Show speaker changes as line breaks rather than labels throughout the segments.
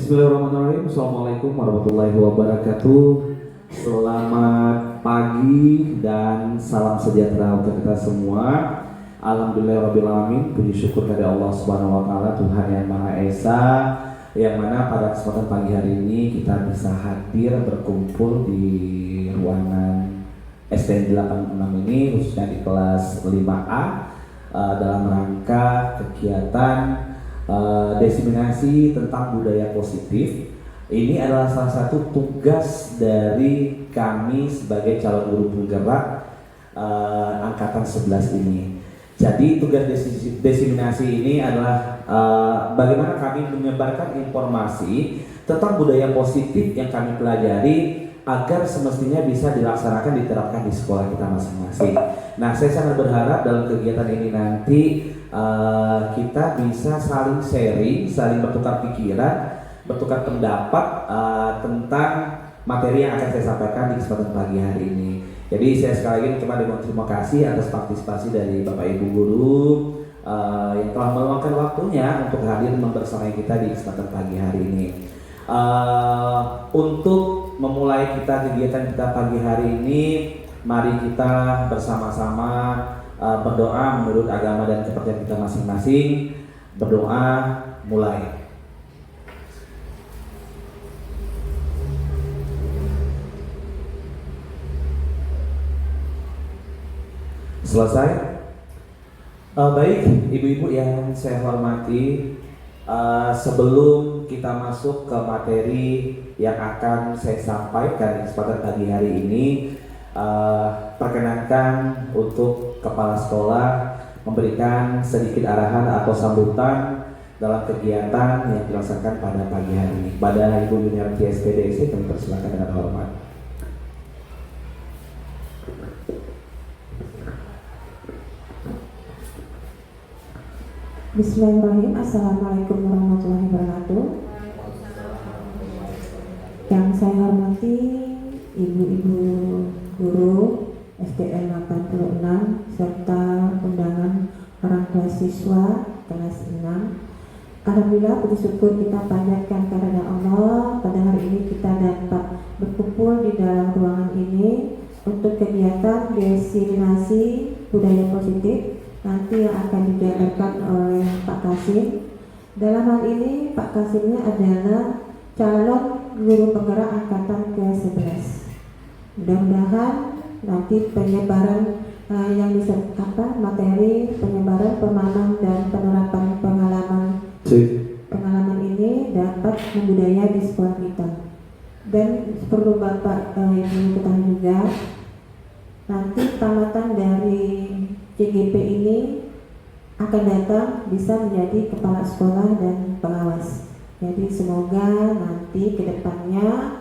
Bismillahirrahmanirrahim. Assalamualaikum warahmatullahi wabarakatuh. Selamat pagi dan salam sejahtera untuk kita semua. Alhamdulillahirrahmanirrahim. Puji syukur kepada Allah Subhanahu wa Ta'ala, Tuhan yang Maha Esa, yang mana pada kesempatan pagi hari ini kita bisa hadir berkumpul di ruangan STN 86 ini, khususnya di kelas 5A, dalam rangka kegiatan diseminasi tentang budaya positif. Ini adalah salah satu tugas dari kami sebagai calon guru penggerak angkatan 11 ini. Jadi tugas diseminasi ini adalah bagaimana kami menyebarkan informasi tentang budaya positif yang kami pelajari agar semestinya bisa dilaksanakan, diterapkan di sekolah kita masing-masing. Nah, saya sangat berharap dalam kegiatan ini nanti kita bisa saling sharing, saling bertukar pikiran, bertukar pendapat tentang materi yang akan saya sampaikan di kesempatan pagi hari ini. Jadi saya sekali lagi mengucapkan terima kasih atas partisipasi dari Bapak Ibu guru yang telah meluangkan waktunya untuk hadir membersamai kita di kesempatan pagi hari ini. Untuk memulai kegiatan kita pagi hari ini, mari kita bersama-sama berdoa menurut agama dan kepercayaan kita masing-masing. Berdoa, mulai. Selesai? Baik, ibu-ibu yang saya hormati, sebelum kita masuk ke materi yang akan saya sampaikan di kesempatan pagi hari ini, perkenankan untuk kepala sekolah memberikan sedikit arahan atau sambutan dalam kegiatan yang dilaksanakan pada pagi hari ini. Pada Ibu Yuniarti SPDC kami persilakan dengan hormat.
Bismillahirrahmanirrahim. Assalamualaikum warahmatullahi wabarakatuh. Yang saya hormati ibu-ibu guru STN 86 serta undangan orang tua siswa kelas 6. Alhamdulillah, puji syukur kita panjatkan kepada Allah, pada hari ini kita dapat berkumpul di dalam ruangan ini untuk kegiatan diseminasi budaya positif nanti yang akan dijabarkan oleh Pak Kasim. Dalam hal ini Pak Kasimnya adalah calon guru penggerak angkatan ke-11. Mudah-mudahan nanti penyebaran yang bisa materi penyebaran pemahaman dan penerapan pengalaman ini dapat membudaya di sekolah kita. Dan perlu Bapak Ibu ketahui juga, nanti tamatan dari CGP ini akan datang bisa menjadi kepala sekolah dan pengawas. Jadi semoga nanti kedepannya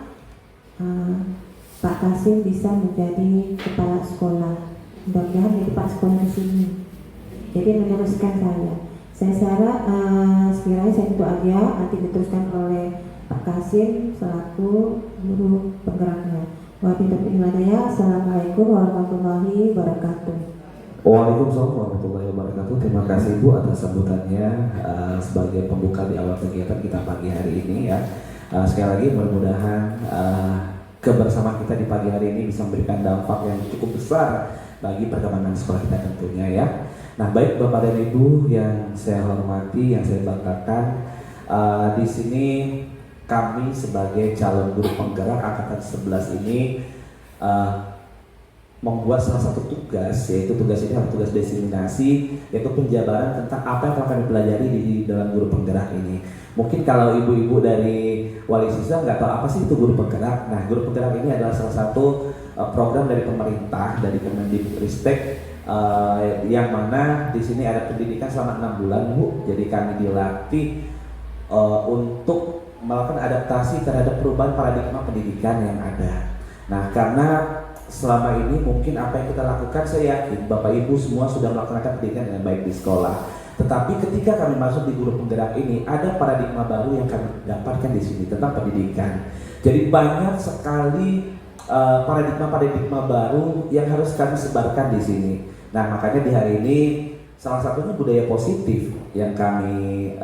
Pak Kasim bisa menjadi kepala sekolah. Mudah-mudahan jadi Pak sekolah di sini. Jadi meneruskan saya. Saya harap sekiranya saya itu aja nanti diteruskan oleh Pak Kasim selaku guru penggeraknya. Assalamualaikum warahmatullahi wabarakatuh.
Waalaikumsalam warahmatullahi wabarakatuh. Terima kasih Bu atas sambutannya sebagai pembuka di awal kegiatan kita pagi hari ini ya. Sekali lagi mudah-mudahan kebersamaan kita di pagi hari ini bisa memberikan dampak yang cukup besar bagi perkembangan sekolah kita tentunya ya. Nah, baik Bapak dan Ibu yang saya hormati, yang saya banggakan, di sini kami sebagai calon guru penggerak angkatan 11 ini membuat salah satu tugas, yaitu tugas ini adalah tugas diseminasi, yaitu penjabaran tentang apa yang akan kami pelajari di dalam guru penggerak ini. Mungkin kalau ibu-ibu dari wali siswa nggak tahu apa sih itu guru penggerak. Nah, guru penggerak ini adalah salah satu program dari pemerintah, dari Kemendikbudristek, yang mana di sini ada pendidikan selama 6 bulan Bu. Jadi kami dilatih untuk melakukan adaptasi terhadap perubahan paradigma pendidikan yang ada. Nah, karena selama ini mungkin apa yang kita lakukan, saya yakin Bapak Ibu semua sudah melaksanakan pendidikan dengan baik di sekolah. Tetapi ketika kami masuk di guru penggerak ini, ada paradigma baru yang kami dapatkan di sini tentang pendidikan. Jadi banyak sekali paradigma-paradigma baru yang harus kami sebarkan di sini. Nah, makanya di hari ini salah satunya budaya positif yang kami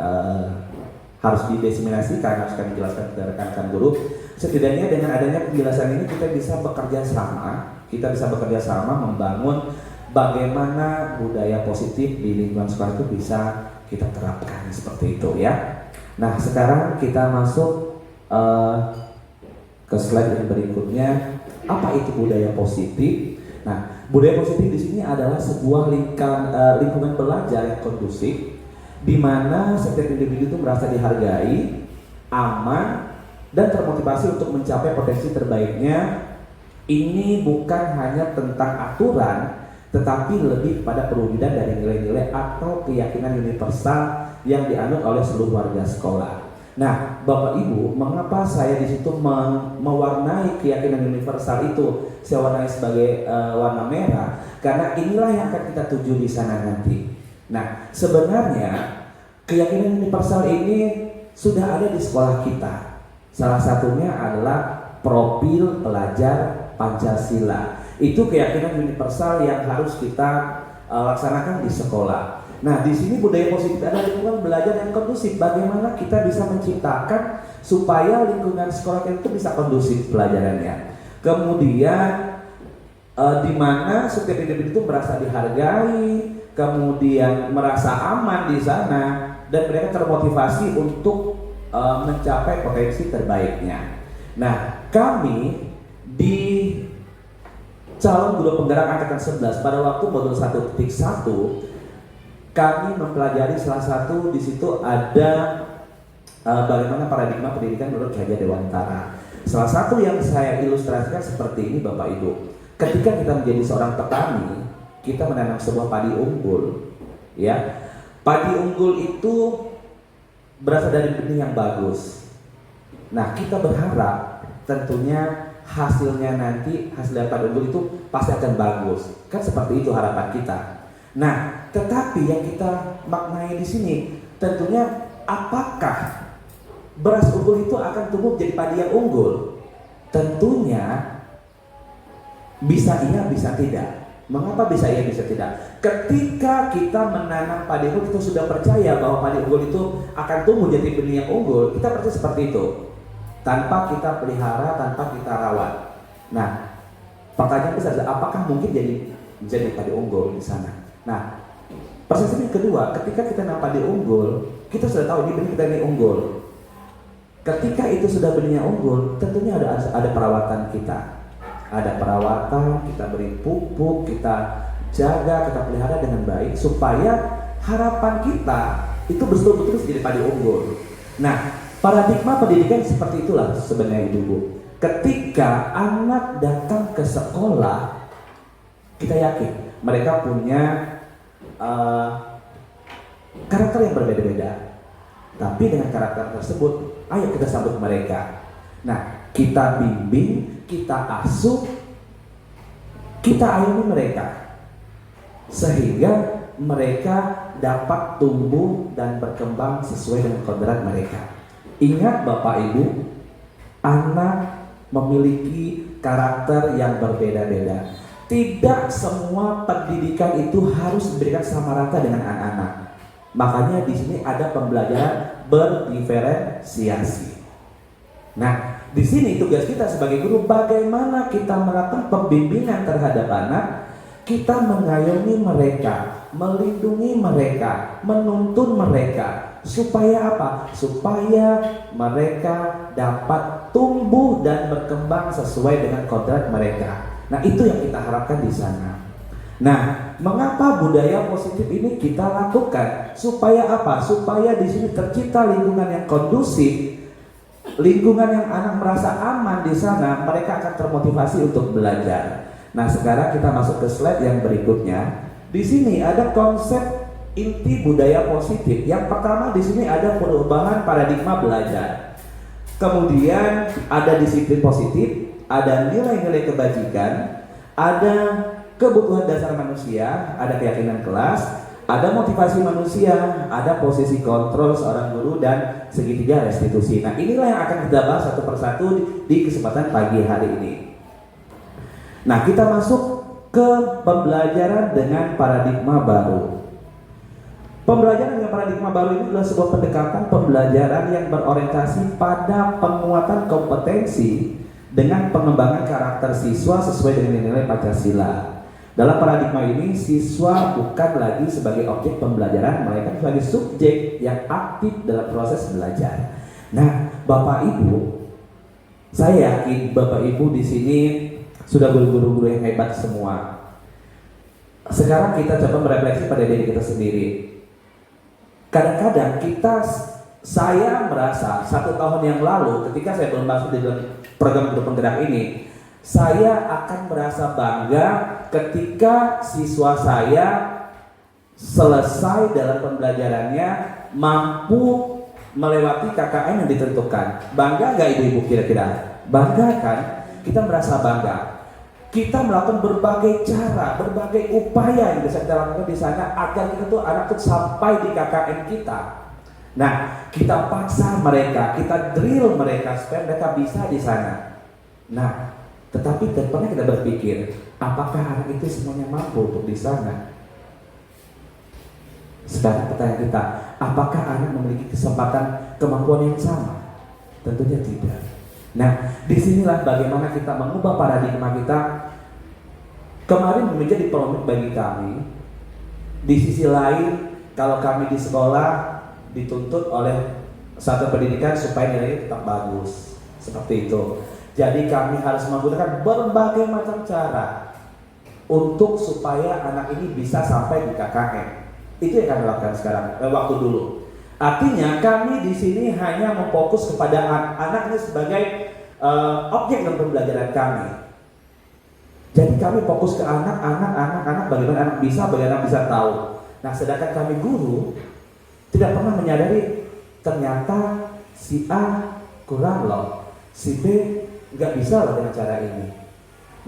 harus didiseminasikan, harus kami jelaskan kepada rekan-rekan guru. Setidaknya dengan adanya penjelasan ini kita bisa bekerja sama membangun bagaimana budaya positif di lingkungan sekolah itu bisa kita terapkan seperti itu ya. Nah sekarang kita masuk ke slide yang berikutnya. Apa itu budaya positif? Nah budaya positif di sini adalah sebuah lingkungan belajar yang kondusif, di mana setiap individu itu merasa dihargai, aman, dan termotivasi untuk mencapai potensi terbaiknya. Ini bukan hanya tentang aturan, tetapi lebih pada perwujudan dari nilai-nilai atau keyakinan universal yang dianut oleh seluruh warga sekolah. Nah, Bapak Ibu, mengapa saya di situ mewarnai keyakinan universal itu? Saya warnai sebagai warna merah, karena inilah yang akan kita tuju di sana nanti. Nah, sebenarnya keyakinan universal ini sudah ada di sekolah kita. Salah satunya adalah profil pelajar Pancasila. Itu keyakinan universal yang harus kita laksanakan di sekolah. Nah, di sini budaya positif adalah lingkungan belajar yang kondusif. Bagaimana kita bisa menciptakan supaya lingkungan sekolah kita itu bisa kondusif pelajarannya. Kemudian di mana setiap individu itu merasa dihargai, kemudian merasa aman di sana, dan mereka termotivasi untuk mencapai potensi terbaiknya. Nah, kami di calon guru penggerak angkatan 11 pada waktu modul 1.1 kami mempelajari salah satu di situ ada bagaimana paradigma pendidikan menurut Ki Hajar Dewantara. Salah satu yang saya ilustrasikan seperti ini Bapak Ibu. Ketika kita menjadi seorang petani, kita menanam sebuah padi unggul, ya. Padi unggul itu berasal dari benih yang bagus. Nah, kita berharap tentunya hasilnya nanti, hasil dari padi unggul itu pasti akan bagus. Kan seperti itu harapan kita. Nah, tetapi yang kita maknai di sini tentunya apakah beras unggul itu akan tumbuh jadi padi yang unggul? Tentunya bisa iya, bisa tidak. Mengapa bisa iya, bisa tidak? Ketika kita menanam padi unggul, kita sudah percaya bahwa padi unggul itu akan tumbuh jadi benih yang unggul. Kita percaya seperti itu, tanpa kita pelihara, tanpa kita rawat. Nah, pertanyaan besar, apakah mungkin jadi padi unggul di sana? Nah, persepsi yang kedua, ketika kita nanam padi unggul, kita sudah tahu ini benih kita ini unggul. Ketika itu sudah benihnya unggul, tentunya ada perawatan kita. Ada perawatan, kita beri pupuk, kita jaga, kita pelihara dengan baik supaya harapan kita itu betul-betul jadi padi unggul. Nah, paradigma pendidikan seperti itulah sebenarnya Ibu. Ketika anak datang ke sekolah, kita yakin mereka punya karakter yang berbeda-beda, tapi dengan karakter tersebut ayo kita sambut mereka. Nah, kita bimbing, kita asuh, kita ayomi mereka sehingga mereka dapat tumbuh dan berkembang sesuai dengan kodrat mereka. Ingat Bapak Ibu, anak memiliki karakter yang berbeda-beda. Tidak semua pendidikan itu harus diberikan sama rata dengan anak-anak. Makanya di sini ada pembelajaran berdiferensiasi. Nah, di sini tugas kita sebagai guru bagaimana kita melakukan pembimbingan terhadap anak, kita mengayomi mereka, melindungi mereka, menuntun mereka. Supaya apa? Supaya mereka dapat tumbuh dan berkembang sesuai dengan kodrat mereka. Nah, itu yang kita harapkan di sana. Nah, mengapa budaya positif ini kita lakukan? Supaya apa? Supaya di sini tercipta lingkungan yang kondusif, lingkungan yang anak merasa aman di sana, mereka akan termotivasi untuk belajar. Nah, sekarang kita masuk ke slide yang berikutnya. Di sini ada konsep inti budaya positif. Yang pertama di sini ada perubahan paradigma belajar. Kemudian ada disiplin positif, ada nilai-nilai kebajikan, ada kebutuhan dasar manusia, ada keyakinan kelas, ada motivasi manusia, ada posisi kontrol seorang guru, dan segitiga restitusi. Nah, inilah yang akan kita bahas satu persatu di kesempatan pagi hari ini. Nah, kita masuk ke pembelajaran dengan paradigma baru. Pembelajaran dengan paradigma baru ini adalah sebuah pendekatan pembelajaran yang berorientasi pada penguatan kompetensi dengan pengembangan karakter siswa sesuai dengan nilai Pancasila. Dalam paradigma ini, siswa bukan lagi sebagai objek pembelajaran, melainkan sebagai subjek yang aktif dalam proses belajar. Nah, Bapak Ibu, saya yakin Bapak Ibu di sini sudah guru-guru yang hebat semua. Sekarang kita coba merefleksi pada diri kita sendiri. Kadang-kadang saya merasa 1 tahun yang lalu ketika saya belum masuk di dalam program Guru Penggerak ini, saya akan merasa bangga ketika siswa saya selesai dalam pembelajarannya, mampu melewati KKN yang ditentukan. Bangga gak ibu-ibu kira-kira? Bangga kan? Kita merasa bangga. Kita melakukan berbagai cara, berbagai upaya yang bisa kita lakukan di sana agar kita tuh anak tuh sampai di KKN kita. Nah, kita paksa mereka, kita drill mereka supaya mereka bisa di sana. Nah, tetapi pernah kita berpikir, apakah anak itu semuanya mampu untuk di sana? Sekarang pertanyaan kita, apakah anak memiliki kesempatan kemampuan yang sama? Tentunya tidak. Nah, disinilah bagaimana kita mengubah paradigma kita. Kemarin menjadi polemik bagi kami. Di sisi lain, kalau kami di sekolah dituntut oleh satu pendidikan supaya nilainya tetap bagus, seperti itu. Jadi kami harus menggunakan berbagai macam cara untuk supaya anak ini bisa sampai di KKN. Itu yang kami lakukan sekarang, waktu dulu. Artinya kami di sini hanya memfokus kepada anak ini sebagai objek dalam pembelajaran kami. Jadi kami fokus ke anak, bagaimana anak bisa tahu. Nah, sedangkan kami guru tidak pernah menyadari ternyata si A kurang loh, si B nggak bisa loh dengan cara ini.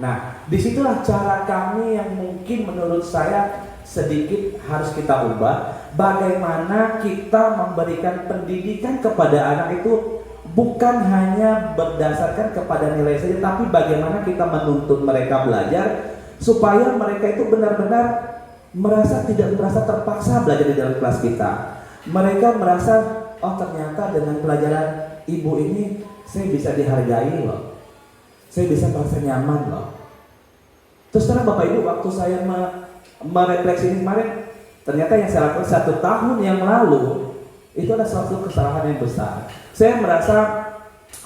Nah, disitulah cara kami yang mungkin menurut saya sedikit harus kita ubah. Bagaimana kita memberikan pendidikan kepada anak itu bukan hanya berdasarkan kepada nilai saja, tapi bagaimana kita menuntun mereka belajar supaya mereka itu benar-benar tidak merasa terpaksa belajar di dalam kelas kita. Mereka merasa, oh ternyata dengan pelajaran ibu ini saya bisa dihargai loh, saya bisa merasa nyaman loh. Terus terang Bapak Ibu, waktu saya merefleksi ini kemarin, ternyata yang saya lakukan 1 tahun yang lalu itu adalah suatu kesalahan yang besar. Saya merasa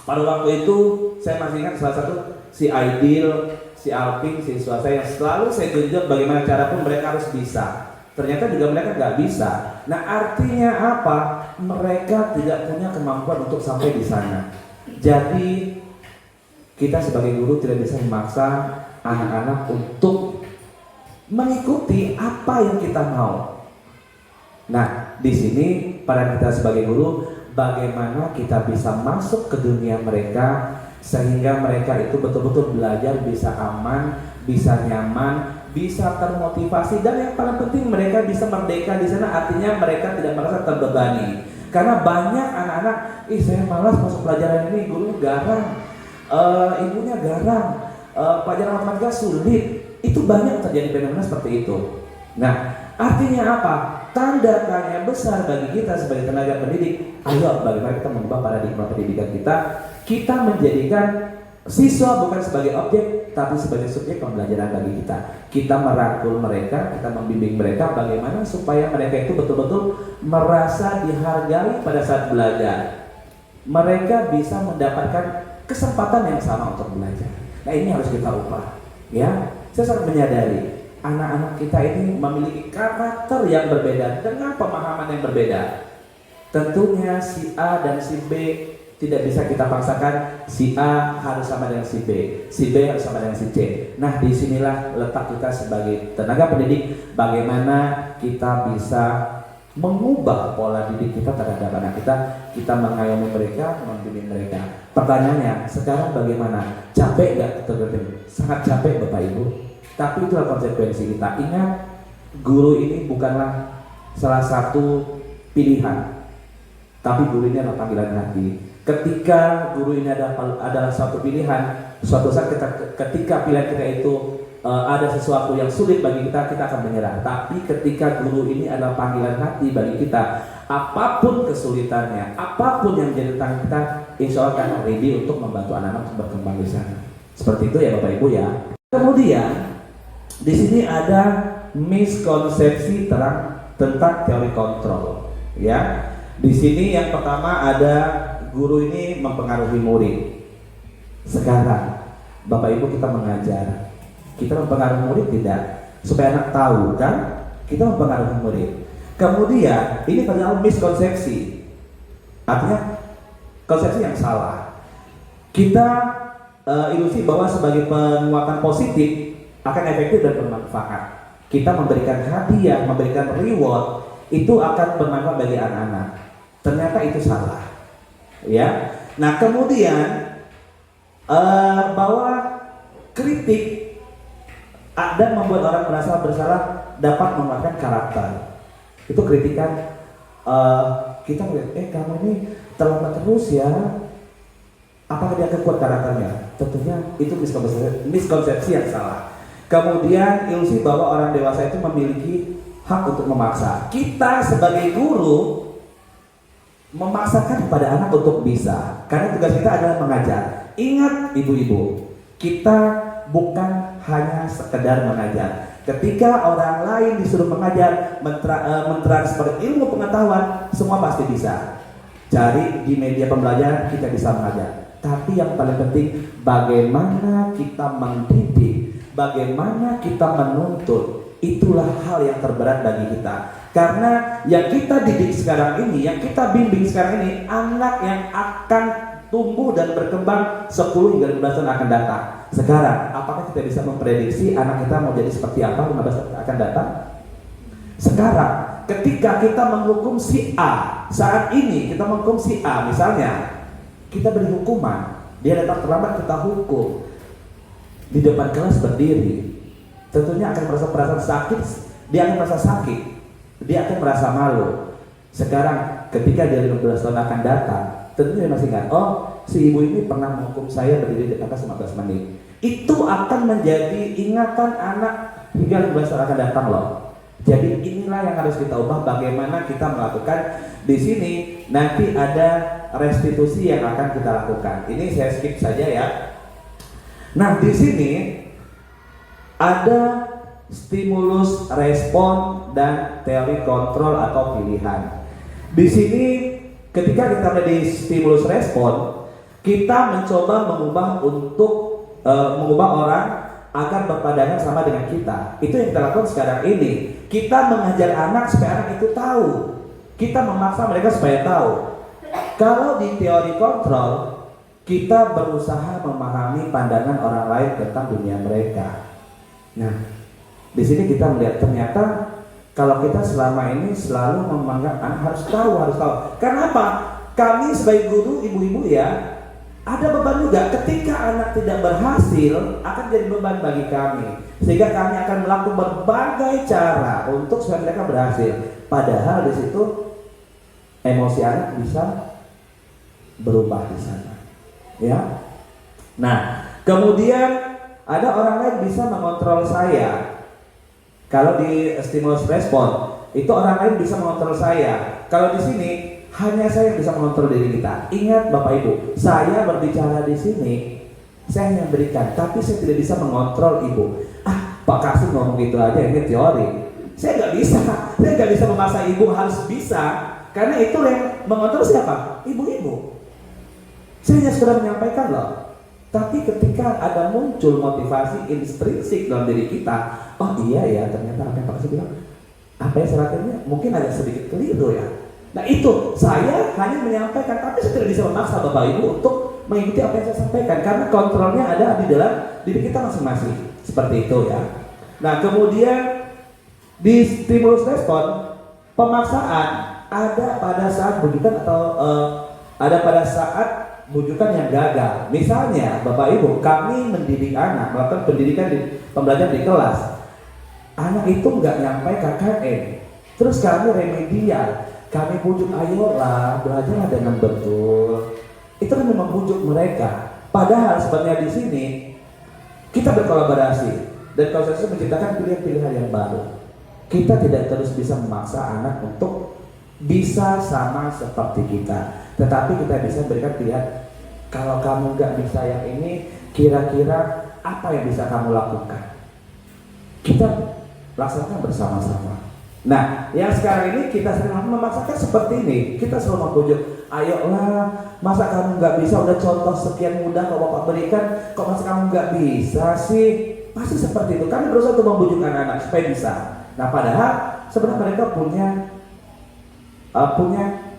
pada waktu itu saya masih ingat salah satu si Aidil, si Alpin, siswa saya yang selalu saya tunjuk bagaimana cara pun mereka harus bisa. Ternyata juga mereka nggak bisa. Nah, artinya apa? Mereka tidak punya kemampuan untuk sampai di sana. Jadi kita sebagai guru tidak bisa memaksa anak-anak untuk mengikuti apa yang kita mau. Nah, di sini para kita sebagai guru, bagaimana kita bisa masuk ke dunia mereka sehingga mereka itu betul-betul belajar bisa aman, bisa nyaman, bisa termotivasi, dan yang paling penting mereka bisa merdeka di sana. Artinya mereka tidak merasa terbebani. Karena banyak anak-anak, saya malas masuk pelajaran ini, gurunya garang, ibunya garang, pelajaran matematika sulit. Itu banyak terjadi fenomena seperti itu. Nah, artinya apa? Tanda tanya besar bagi kita sebagai tenaga pendidik. Ayo, bagaimana kita mengubah paradigma pendidikan kita? Kita menjadikan siswa bukan sebagai objek, tapi sebagai subjek pembelajaran bagi kita. Kita merangkul mereka, kita membimbing mereka bagaimana supaya mereka itu betul-betul merasa dihargai pada saat belajar. Mereka bisa mendapatkan kesempatan yang sama untuk belajar. Nah, ini harus kita ubah, ya. Saya sangat menyadari anak-anak kita ini memiliki karakter yang berbeda dengan pemahaman yang berbeda. Tentunya si A dan si B tidak bisa kita paksakan si A harus sama dengan si B harus sama dengan si C. Nah, disinilah letak kita sebagai tenaga pendidik, bagaimana kita bisa mengubah pola didik kita terhadap anak kita mengayomi mereka, membimbing mereka. Pertanyaannya, sekarang bagaimana? Capek gak? Sangat capek Bapak Ibu. Tapi itulah konsekuensi kita. Ingat, guru ini bukanlah salah satu pilihan, tapi guru ini adalah panggilan hati. Ketika guru ini adalah suatu pilihan, suatu saat ketika pilihan kita itu ada sesuatu yang sulit bagi kita, kita akan menyerah. Tapi ketika guru ini adalah panggilan hati bagi kita, apapun kesulitannya, apapun yang menjadi tantangan kita, insya Allah kita akan ready untuk membantu anak-anak untuk berkembang di sana. Seperti itu ya Bapak Ibu ya. Kemudian di sini ada miskonsepsi tentang teori kontrol. Ya, di sini yang pertama ada guru ini mempengaruhi murid. Sekarang Bapak Ibu kita mengajar, kita mempengaruhi murid tidak? Supaya anak tahu kan? Kita mempengaruhi murid. Kemudian ini adalah miskonsepsi, artinya konsepsi yang salah. Kita ilusi bahwa sebagai penguatan positif akan efektif dan bermanfaat. Kita memberikan hadiah, memberikan reward, itu akan bermanfaat bagi anak-anak. Ternyata itu salah. Ya. Nah kemudian bahwa kritik dan membuat orang merasa bersalah dapat menguatkan karakter. Itu kritikan kita melihat, kamu ini terlambat terus ya. Apakah dia akan kuat karakternya? Tentunya itu miskonsepsi yang salah. Kemudian ilusi bahwa orang dewasa itu memiliki hak untuk memaksa. Kita sebagai guru memaksakan kepada anak untuk bisa, karena tugas kita adalah mengajar. Ingat ibu-ibu, kita bukan hanya sekedar mengajar. Ketika orang lain disuruh mengajar, mentransfer ilmu pengetahuan, semua pasti bisa. Cari di media pembelajaran, kita bisa mengajar. Tapi yang paling penting, bagaimana kita mendidik, bagaimana kita menuntut, itulah hal yang terberat bagi kita. Karena yang kita didik sekarang ini, yang kita bimbing sekarang ini, anak yang akan tumbuh dan berkembang 10 hingga 15 tahun akan datang. Sekarang, apakah kita bisa memprediksi anak kita mau jadi seperti apa 15 tahun akan datang? Sekarang, ketika kita menghukum si A, saat ini kita menghukum si A, misalnya kita beri hukuman, dia datang terlambat, kita hukum, di depan kelas berdiri, tentunya akan merasa perasaan sakit, dia akan merasa sakit, dia akan merasa malu. Sekarang ketika dia 15 tahun akan datang, tentunya dia masih ingat, oh si ibu ini pernah menghukum saya berdiri di atas 15 menit. Itu akan menjadi ingatan anak hingga 15 tahun akan datang loh. Jadi inilah yang harus kita ubah, bagaimana kita melakukan. Di sini nanti ada restitusi yang akan kita lakukan. Ini saya skip saja ya. Nah di sini ada stimulus respon dan teori kontrol atau pilihan. Di sini ketika kita melihat di stimulus respon, kita mencoba mengubah orang agar berpandangan sama dengan kita. Itu yang kita lakukan sekarang ini. Kita mengajar anak supaya anak itu tahu. Kita memaksa mereka supaya tahu. Kalau di teori kontrol, kita berusaha memahami pandangan orang lain tentang dunia mereka. Nah, di sini kita melihat ternyata kalau kita selama ini selalu memanggil anak harus tahu. Kenapa? Kami sebagai guru, ibu-ibu ya, ada beban juga. Ketika anak tidak berhasil, akan jadi beban bagi kami. Sehingga kami akan melakukan berbagai cara untuk supaya mereka berhasil. Padahal di situ emosi anak bisa berubah di sana. Ya. Nah, kemudian ada orang lain bisa mengontrol saya. Kalau di stimulus respon, itu orang lain bisa mengontrol saya. Kalau di sini hanya saya yang bisa mengontrol diri kita. Ingat Bapak Ibu, saya berbicara di sini, saya hanya berikan, tapi saya tidak bisa mengontrol Ibu. Pak Kasim ngomong gitu aja, ini teori. Saya nggak bisa memaksa Ibu harus bisa, karena itu yang mengontrol siapa? Ibu-ibu. Saya hanya sudah menyampaikan loh. Tapi ketika ada muncul motivasi intrinsik dalam diri kita, oh iya ya, ternyata apa yang Pak Kasim bilang, apa ya syaratnya mungkin agak sedikit keliru ya. Nah itu, saya hanya menyampaikan, tapi saya tidak bisa memaksa Bapak Ibu untuk mengikuti apa yang saya sampaikan, karena kontrolnya ada di dalam diri kita masing-masing. Seperti itu ya. Nah kemudian di stimulus respon, pemaksaan ada pada saat bujukan atau ada pada saat bujukan yang gagal. Misalnya Bapak Ibu, kami mendidik anak, melakukan pendidikan pembelajaran di kelas, anak itu nggak nyampe KKN, terus kami remedial, kami bujuk, ayolah belajarlah dengan betul. Itu kan memang bujuk mereka. Padahal sebenarnya di sini kita berkolaborasi. dan konsensus menciptakan pilihan-pilihan yang baru. Kita tidak terus bisa memaksa anak untuk bisa sama seperti kita, tetapi kita bisa berikan pilihan. Kalau kamu nggak bisa yang ini, kira-kira apa yang bisa kamu lakukan? Kita laksanakan bersama-sama. Nah, yang sekarang ini kita sering memaksakan seperti ini. Kita selalu membujuk, ayolah, masa kamu nggak bisa? Udah contoh sekian mudah kok Bapak berikan, kok masa kamu nggak bisa sih? Pasti seperti itu. Kami berusaha untuk membujuk anak-anak supaya bisa. Nah, padahal sebenarnya mereka punya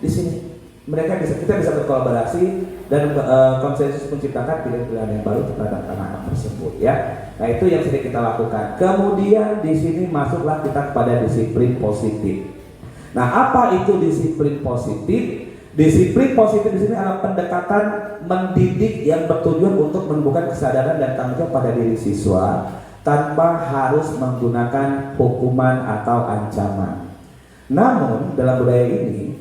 di sini. Kita bisa berkolaborasi dan konsensus menciptakan pilihan-pilihan yang baru terhadap anak-anak tersebut, ya. Nah, itu yang sedang kita lakukan. Kemudian di sini masuklah kita kepada disiplin positif. Nah, apa itu disiplin positif? Disiplin positif di sini adalah pendekatan mendidik yang bertujuan untuk menumbuhkan kesadaran dan tanggung jawab pada diri siswa tanpa harus menggunakan hukuman atau ancaman. Namun dalam budaya ini,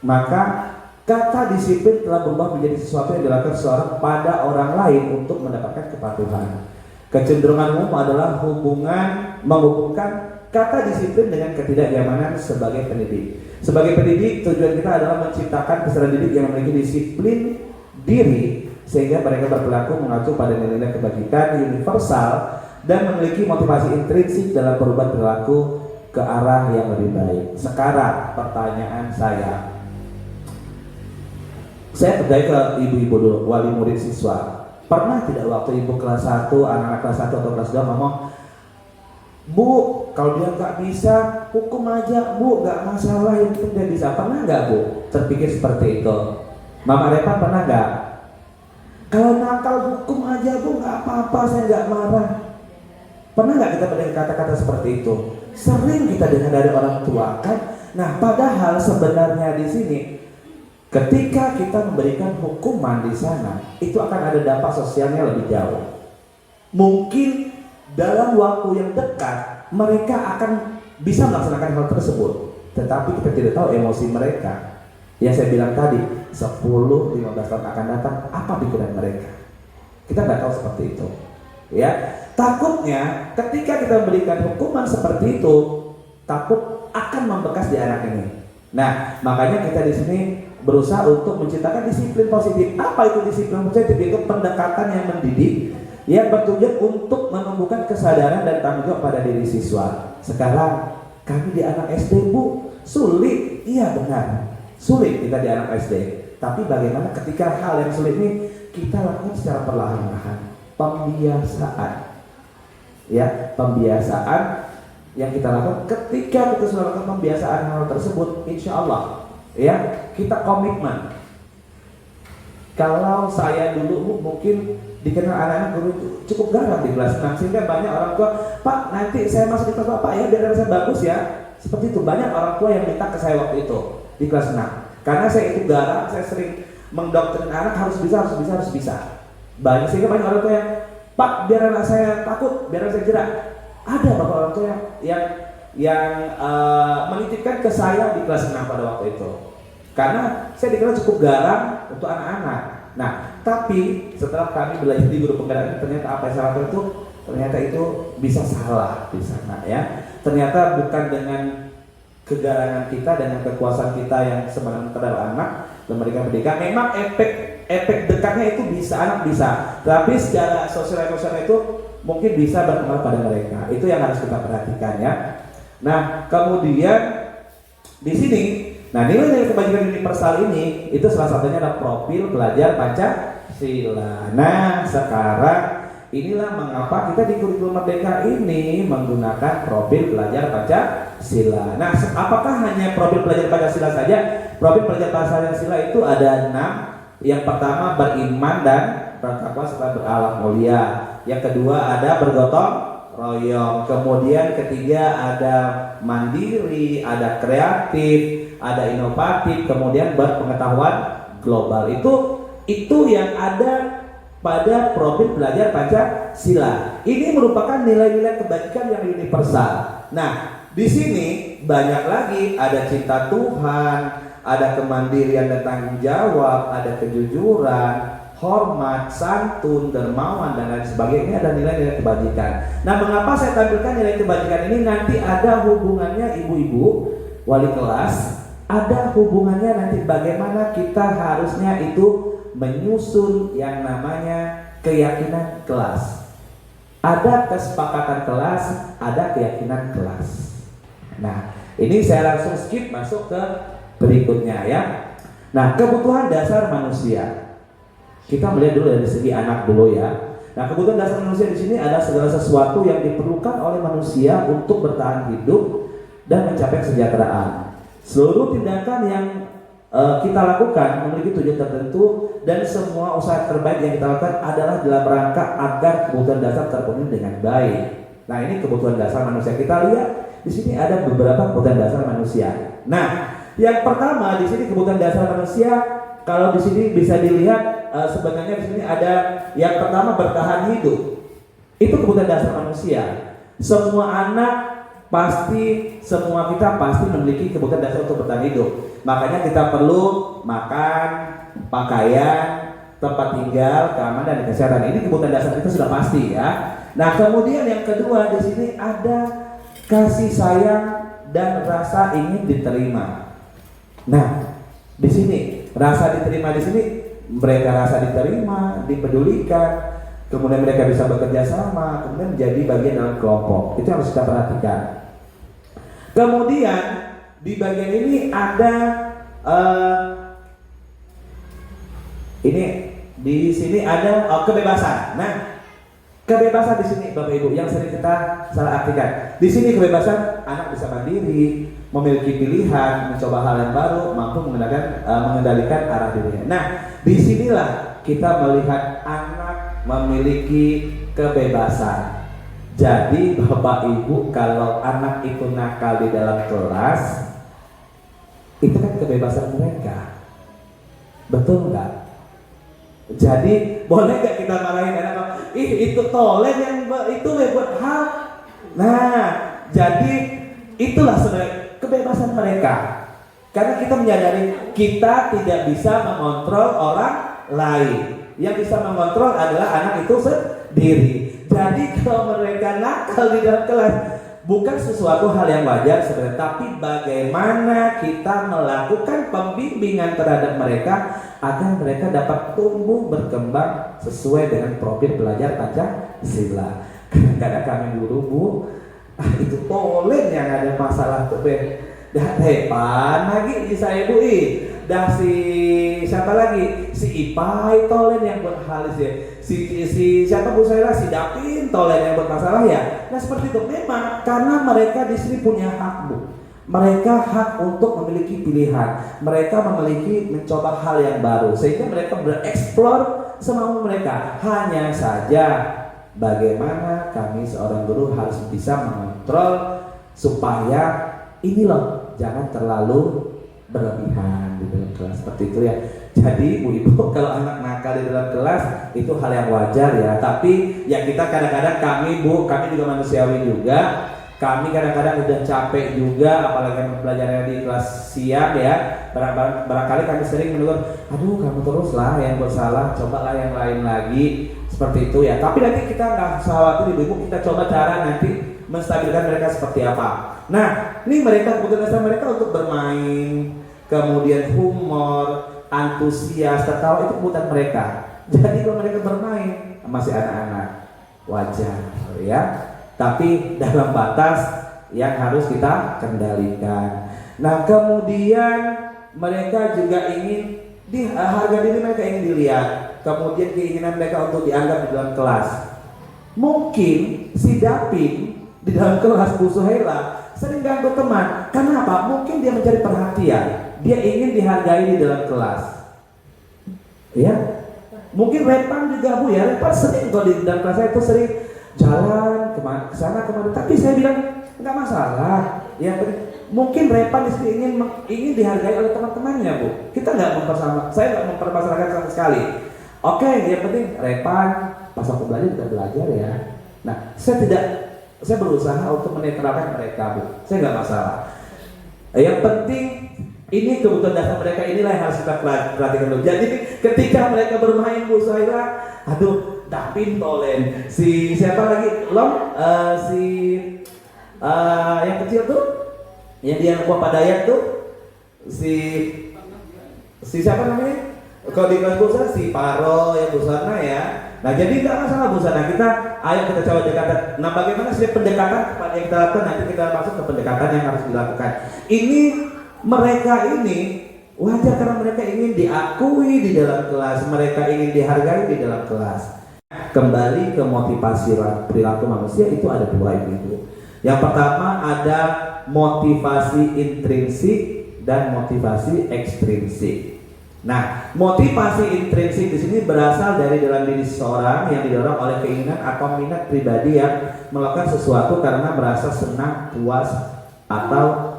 maka kata disiplin telah berubah menjadi sesuatu yang dilakukan seseorang pada orang lain untuk mendapatkan kepatuhan. Kecenderungan umum adalah menghubungkan kata disiplin dengan ketidaknyamanan sebagai pendidik. Sebagai pendidik, tujuan kita adalah menciptakan peserta didik yang memiliki disiplin diri sehingga mereka berperilaku mengacu pada nilai-nilai kebajikan universal dan memiliki motivasi intrinsik dalam perubahan perilaku ke arah yang lebih baik. Sekarang pertanyaan saya terkait ke ibu-ibu dulu, wali murid siswa. Pernah tidak waktu ibu kelas 1, anak-anak kelas 1 atau kelas 2 ngomong, Bu, kalau dia nggak bisa, hukum aja, Bu, nggak masalah, yang penting dia bisa. Pernah nggak, Bu, terpikir seperti itu? Mama Repa pernah nggak? Kalau nakal hukum aja, Bu, nggak apa-apa, saya nggak marah. Pernah nggak kita mendengar kata-kata seperti itu? Sering kita dengar dari orang tua, kan? Nah, padahal sebenarnya di sini, ketika kita memberikan hukuman di sana, itu akan ada dampak sosialnya lebih jauh. Mungkin dalam waktu yang dekat mereka akan bisa melaksanakan hal tersebut, tetapi kita tidak tahu emosi mereka. Yang saya bilang tadi, 10-15 tahun akan datang, apa pikiran mereka? Kita nggak tahu seperti itu. Ya, takutnya ketika kita berikan hukuman seperti itu, takut akan membekas di anak ini. Nah, makanya kita di sini berusaha untuk menciptakan disiplin positif. Apa itu disiplin positif? Itu pendekatan yang mendidik yang bertujuan untuk menumbuhkan kesadaran dan tanggung jawab pada diri siswa. Sekarang kami di anak SD, Bu, sulit. Iya benar, sulit kita di anak SD. Tapi bagaimana ketika hal yang sulit ini kita lakukan secara perlahan-lahan, pembiasaan. Ya, pembiasaan yang kita lakukan. Ketika kita sudah lakukan pembiasaan hal tersebut, insya Allah, ya, kita komitmen. Kalau saya dulu mungkin dikenal anak-anak guru cukup garang di kelas 6, sehingga banyak orang tua, Pak, nanti saya masuk di kelas Bapak ya, biar saya bagus ya. Seperti itu, banyak orang tua yang minta ke saya waktu itu di kelas 6. Karena saya itu garang, saya sering mendoktrin anak harus bisa. Banyak, sehingga banyak orang tua yang, Pak, biar anak saya takut, biar anak saya jerak. Ada beberapa orang tua yang menitipkan ke saya di kelas 6 pada waktu itu. Karena saya dikenal cukup garang untuk anak-anak. Nah, tapi setelah kami belajar di guru penggerak, ternyata apa yang saya lakukan itu ternyata itu bisa salah di sana, ya. Ternyata bukan dengan kegarangan kita, dengan kekuasaan kita yang sebenarnya terhadap anak memberikan pendidikan. Memang efek dekatnya itu bisa, anak bisa, tapi secara sosial emosional itu mungkin bisa berpengaruh pada mereka. Itu yang harus kita perhatikan, ya. Nah, kemudian di sini, nah, nilai-nilai kebajikan universal ini itu salah satunya adalah profil pelajar Pancasila. Nah, sekarang inilah mengapa kita di kurikulum Merdeka ini menggunakan profil pelajar Pancasila. Nah, apakah hanya profil pelajar Pancasila saja? Profil pelajar Pancasila itu ada 6. Yang pertama, beriman dan bertakwa serta berakhlak mulia. Yang kedua ada bergotong royong. Kemudian ketiga ada mandiri, ada kreatif, ada inovatif, kemudian berpengetahuan global. Itu yang ada pada profil pelajar Pancasila. Ini merupakan nilai-nilai kebajikan yang universal. Nah, di sini banyak lagi, ada cinta Tuhan, ada kemandirian dan tanggung jawab, ada kejujuran, hormat, santun, dermawan, dan lain sebagainya. Ini ada nilai-nilai kebajikan. Nah, mengapa saya tampilkan nilai kebajikan ini? Nanti ada hubungannya ibu-ibu wali kelas, ada hubungannya nanti bagaimana kita harusnya itu menyusun yang namanya keyakinan kelas. Ada kesepakatan kelas, ada keyakinan kelas. Nah, ini saya langsung skip masuk ke berikutnya ya. Nah, kebutuhan dasar manusia. Kita melihat dulu dari segi anak dulu ya. Nah, kebutuhan dasar manusia di sini ada segala sesuatu yang diperlukan oleh manusia untuk bertahan hidup dan mencapai kesejahteraan. Seluruh tindakan yang kita lakukan memiliki tujuan tertentu, dan semua usaha terbaik yang kita lakukan adalah dalam rangka agar kebutuhan dasar terpenuhi dengan baik. Nah, ini kebutuhan dasar manusia. Kita lihat di sini ada beberapa kebutuhan dasar manusia. Nah, yang pertama di sini kebutuhan dasar manusia, kalau di sini bisa dilihat sebenarnya di sini ada yang pertama bertahan hidup. Itu kebutuhan dasar manusia. Semua anak pasti, semua kita pasti memiliki kebutuhan dasar untuk bertahan hidup. Makanya kita perlu makan, pakaian, tempat tinggal, keamanan, dan kesehatan. Ini kebutuhan dasar itu sudah pasti ya. Nah, kemudian yang kedua di sini ada kasih sayang dan rasa ingin diterima. Nah, di sini rasa diterima di sini mereka rasa diterima, dipedulikan, kemudian mereka bisa bekerja sama, kemudian menjadi bagian dalam kelompok. Itu yang harus kita perhatikan. Kemudian di bagian ini ada ini di sini ada kebebasan. Nah, kebebasan di sini Bapak Ibu yang sering kita salah artikan. Di sini kebebasan anak bisa mandiri, memiliki pilihan, mencoba hal yang baru, mampu mengendalikan arah dirinya. Nah, disinilah kita melihat anak memiliki kebebasan. Jadi Bapak Ibu, kalau anak itu nakal di dalam kelas, itu kan kebebasan mereka, betul nggak? Jadi boleh nggak kita marahin anak? Itu tolen yang itu buat hal. Nah, jadi itulah sebenarnya kebebasan mereka. Karena kita menyadari kita tidak bisa mengontrol orang lain. Yang bisa mengontrol adalah anak itu sendiri. Jadi kalau mereka nakal di dalam kelas, bukan sesuatu hal yang wajar sebenarnya, tapi bagaimana kita melakukan pembimbingan terhadap mereka agar mereka dapat tumbuh berkembang sesuai dengan profil belajar Pancasila. Kadang-kadang kami guru, Bu, itu tolen yang ada masalah tuh, dah depan lagi di saya Bu, dah si siapa lagi, si Ipai tolen yang buat halis ya, si siapa Bu Saira, si Dapin tolen yang buat masalah ya. Nah, seperti itu memang karena mereka di sini punya hak, Bu. Mereka hak untuk memiliki pilihan. Mereka memiliki mencoba hal yang baru sehingga mereka bereksplor semau mereka. Hanya saja bagaimana kami seorang guru harus bisa mengontrol supaya ini loh jangan terlalu berlebihan di dalam kelas seperti itu ya. Jadi Bu Ibu, kalau anak nakal di dalam kelas itu hal yang wajar ya. Tapi ya kita kadang-kadang kami juga manusiawi juga. Kami kadang-kadang udah capek juga, apalagi pelajaran di kelas siang ya. Barangkali kami sering menegur, aduh kamu teruslah yang bersalah, cobalah yang lain lagi, seperti itu ya. Tapi nanti kita nggak usah khawatir Ibu, kita coba cara nanti menstabilkan mereka seperti apa. Nah, ini mereka kebutuhan dasar mereka untuk bermain, kemudian humor, antusias, tertawa itu kebutuhan mereka. Jadi kalau mereka bermain masih anak-anak wajar ya. Tapi dalam batas yang harus kita kendalikan. Nah, kemudian mereka juga ingin harga diri mereka ingin dilihat. Kemudian keinginan mereka untuk dianggap di dalam kelas. Mungkin si Dapin di dalam kelas Bu Suhaila sering ganggu teman. Kenapa? Mungkin dia mencari perhatian. Dia ingin dihargai di dalam kelas. Ya. Mungkin Repan juga Bu ya. Repan sering kalau di dalam kelas saya itu sering jalan ke sana kemana, tapi saya bilang nggak masalah ya. Mungkin Repan ingin dihargai oleh teman-temannya Bu. Kita saya nggak mempermasalahkan sama sekali. Oke, yang penting Repan pas waktu belajar kita belajar ya. Nah, saya berusaha untuk menetralkan mereka Bu. Saya nggak masalah. Yang penting Ini kebutuhan dasar mereka, inilah yang harus kita perhatikan dulu. Jadi ketika mereka bermain Bu Saira, aduh, Davin Tolen, si siapa lagi, yang kecil tuh, yang dia Bapak Dayat tuh, si siapa namanya? Kalau di kelas Busana si Paro ya Busana ya. Nah jadi nggak masalah Busana, ayo kita coba dekatan. Nah bagaimana sih pendekatan kepada yang kita lakukan, nanti kita masuk ke pendekatan yang harus dilakukan. Ini mereka ini wajar karena mereka ingin diakui di dalam kelas, mereka ingin dihargai di dalam kelas. Kembali ke motivasi perilaku manusia itu ada dua itu. Yang pertama ada motivasi intrinsik dan motivasi ekstrinsik. Nah, motivasi intrinsik di sini berasal dari dalam diri seseorang yang didorong oleh keinginan atau minat pribadi yang melakukan sesuatu karena merasa senang, puas, atau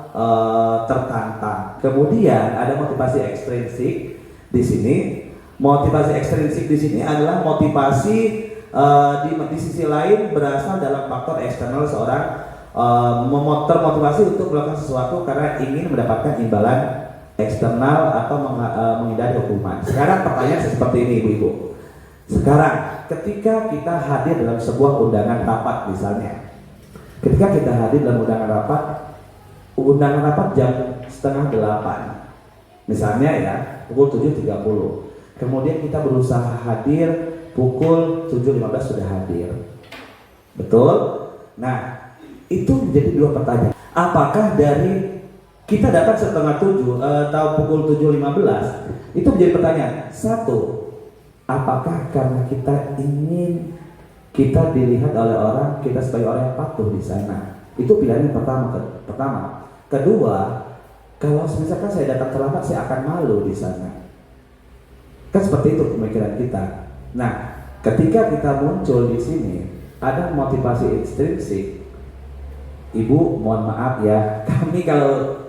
tertantang. Kemudian ada motivasi ekstrinsik di sini. Motivasi ekstrinsik di sini adalah motivasi di sisi lain berasal dalam faktor eksternal seorang termotivasi untuk melakukan sesuatu karena ingin mendapatkan imbalan eksternal atau menghindari hukuman. Sekarang pertanyaan seperti ini ibu-ibu. Sekarang ketika kita hadir dalam sebuah undangan rapat misalnya, ketika kita hadir dalam undangan rapat jam 7:30 misalnya ya, pukul 7.30, kemudian kita berusaha hadir pukul 7.15 sudah hadir, betul? Nah itu menjadi dua pertanyaan. Apakah dari kita datang 6:30 atau pukul 7.15 itu menjadi pertanyaan. Satu, apakah karena kita ingin kita dilihat oleh orang, kita sebagai orang yang patuh di sana? Itu pilihan yang pertama. Kedua, kalau misalkan saya datang terlambat, saya akan malu di sana. Kan seperti itu pemikiran kita. Nah, ketika kita muncul di sini, ada motivasi intrinsik. Ibu, mohon maaf ya, kami kalau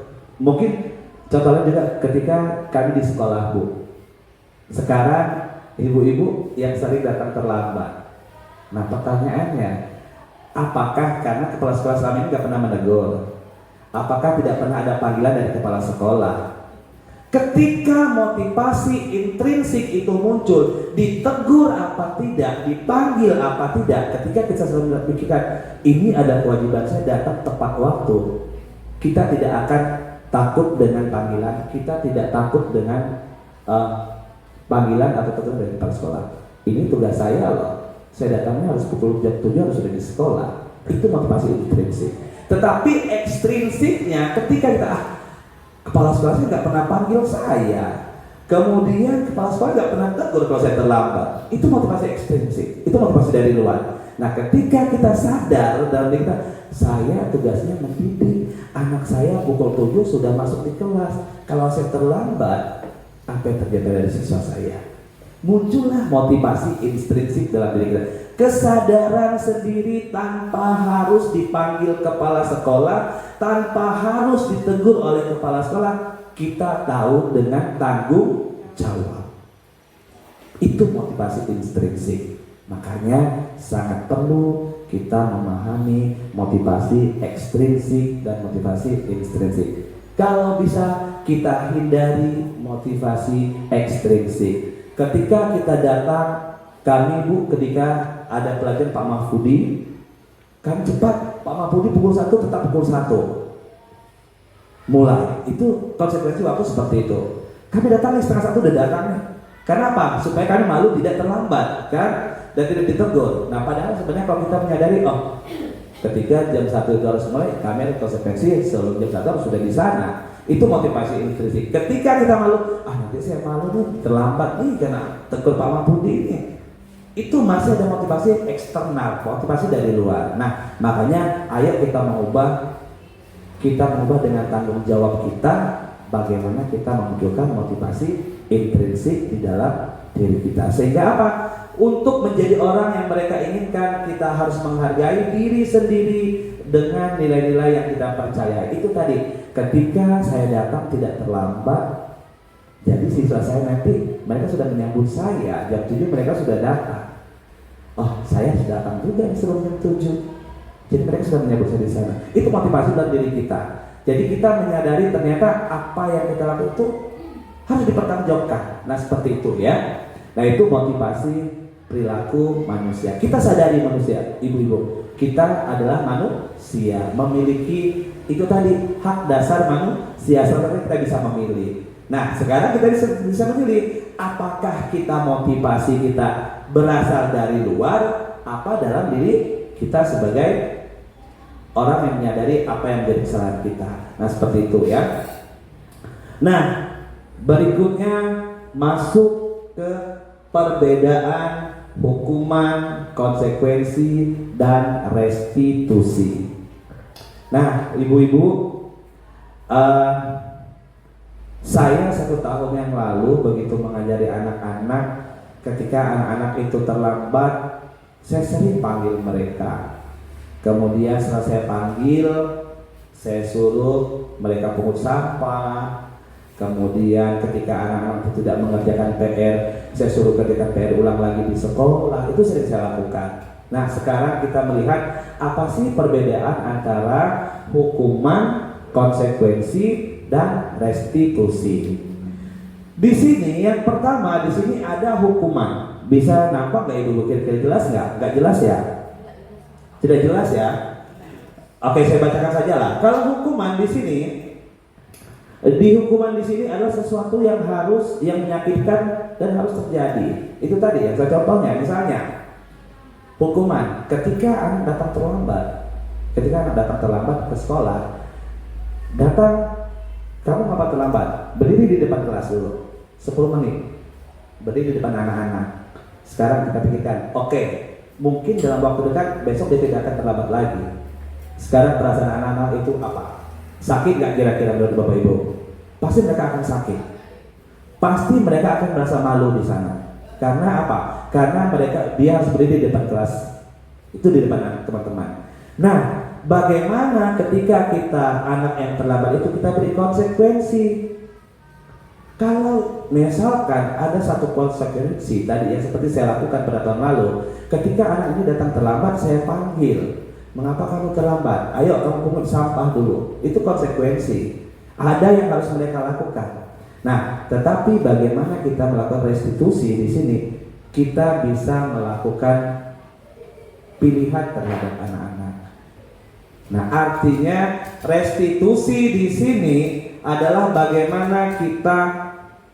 mungkin contohnya juga ketika kami di sekolah Bu. Sekarang ibu-ibu yang sering datang terlambat. Nah pertanyaannya, apakah karena kepala sekolah selama ini nggak pernah menegur? Apakah tidak pernah ada panggilan dari kepala sekolah? Ketika motivasi intrinsik itu muncul, ditegur apa tidak, dipanggil apa tidak, ketika kita selalu memikirkan ini ada kewajiban saya datang tepat waktu, kita tidak akan takut dengan panggilan, kita tidak takut dengan panggilan atau teguran dari kepala sekolah. Ini tugas saya loh, saya datangnya harus pukul jam 7 harus sudah di sekolah. Itu motivasi intrinsik. Tetapi ekstrinsiknya ketika kita kepala sekolah saya nggak pernah panggil saya, kemudian kepala sekolah nggak pernah tegur kalau saya terlambat, itu motivasi ekstrinsik, itu motivasi dari luar. Nah ketika kita sadar dalam diri kita, saya tugasnya mendidik anak saya pukul 7 sudah masuk di kelas, kalau saya terlambat apa yang terjadi dari siswa saya? Muncullah motivasi intrinsik dalam diri kita, kesadaran sendiri tanpa harus dipanggil kepala sekolah, tanpa harus ditegur oleh kepala sekolah, kita tahu dengan tanggung jawab. Itu motivasi intrinsik. Makanya sangat perlu kita memahami motivasi ekstrinsik dan motivasi intrinsik. Kalau bisa kita hindari motivasi ekstrinsik. Ketika kita datang, kami Bu, ketika ada pelajaran Pak Mahfudi, kami cepat, Pak Mahfudi pukul 1 tetap pukul 1 mulai. Itu konsekuensi waktu seperti itu. Kami datang setengah 1 udah datang nih. Karena apa? Supaya kami malu tidak terlambat kan, dan tidak ditegur. Nah padahal sebenarnya kalau kita menyadari, oh ketika jam 1 itu harus mulai, kami ada konsekuensi sebelum jam 1 harus sudah di sana. Itu motivasi intrinsik. Ketika kita malu, nanti saya malu nih, terlambat nih karena tegur Pak Mahfudi ini. Itu masih ada motivasi eksternal, motivasi dari luar. Nah, makanya ayo kita mengubah dengan tanggung jawab kita, bagaimana kita memunculkan motivasi intrinsik di dalam diri kita. Sehingga apa? Untuk menjadi orang yang mereka inginkan, kita harus menghargai diri sendiri dengan nilai-nilai yang kita percaya. Itu tadi, ketika saya datang tidak terlambat, jadi siswa saya nanti mereka sudah menyambut saya jam 7, mereka sudah datang. Oh, saya sudah datang juga sebelum jam 7. Jadi mereka sudah menyambut saya di sana. Itu motivasi dalam diri kita. Jadi kita menyadari ternyata apa yang kita lakukan itu harus dipertanggungjawabkan. Nah seperti itu ya. Nah itu motivasi perilaku manusia. Kita sadari manusia, ibu-ibu, kita adalah manusia, memiliki itu tadi hak dasar manusia, sebenarnya kita bisa memilih. Nah sekarang kita bisa memilih apakah kita motivasi kita berasal dari luar, apa dalam diri kita sebagai orang yang menyadari apa yang menjadi kesalahan kita. Nah seperti itu ya. Nah berikutnya masuk ke perbedaan hukuman, konsekuensi, dan restitusi. Nah ibu-ibu, saya 1 tahun yang lalu begitu mengajari anak-anak, ketika anak-anak itu terlambat, saya sering panggil mereka. Kemudian setelah saya panggil, saya suruh mereka pungut sampah. Kemudian ketika anak-anak itu tidak mengerjakan PR, saya suruh kerjakan PR ulang lagi di sekolah. Itu sering saya lakukan. Nah sekarang kita melihat apa sih perbedaan antara hukuman, konsekuensi, dan restitusi. Di sini yang pertama, di sini ada hukuman. Bisa nampak nggak ibu? Kira-kira jelas nggak? Nggak jelas ya? Tidak jelas ya? Oke, saya bacakan saja lah. Kalau hukuman di sini, hukuman di sini adalah sesuatu yang menyakitkan dan harus terjadi. Itu tadi ya, saya contohnya, misalnya hukuman ketika anak datang terlambat ke sekolah, kamu ngapa terlambat? Berdiri di depan kelas dulu 10 menit, berdiri di depan anak-anak. Sekarang kita pikirkan, oke, mungkin dalam waktu dekat besok dia tidak akan terlambat lagi. Sekarang perasaan anak-anak itu apa? Sakit nggak kira-kira menurut Bapak Ibu? Pasti mereka akan sakit. Pasti mereka akan merasa malu di sana. Karena apa? Karena dia harus berdiri di depan kelas. Itu di depan teman-teman. Nah, bagaimana ketika kita anak yang terlambat itu kita beri konsekuensi? Kalau misalkan ada satu konsekuensi tadi yang seperti saya lakukan pada tahun lalu, ketika anak ini datang terlambat, saya panggil, mengapa kamu terlambat? Ayo kamu pungut sampah dulu. Itu konsekuensi. Ada yang harus mereka lakukan. Nah, tetapi bagaimana kita melakukan restitusi di sini? Kita bisa melakukan pilihan terhadap anak-anak. Nah, artinya restitusi di sini adalah bagaimana kita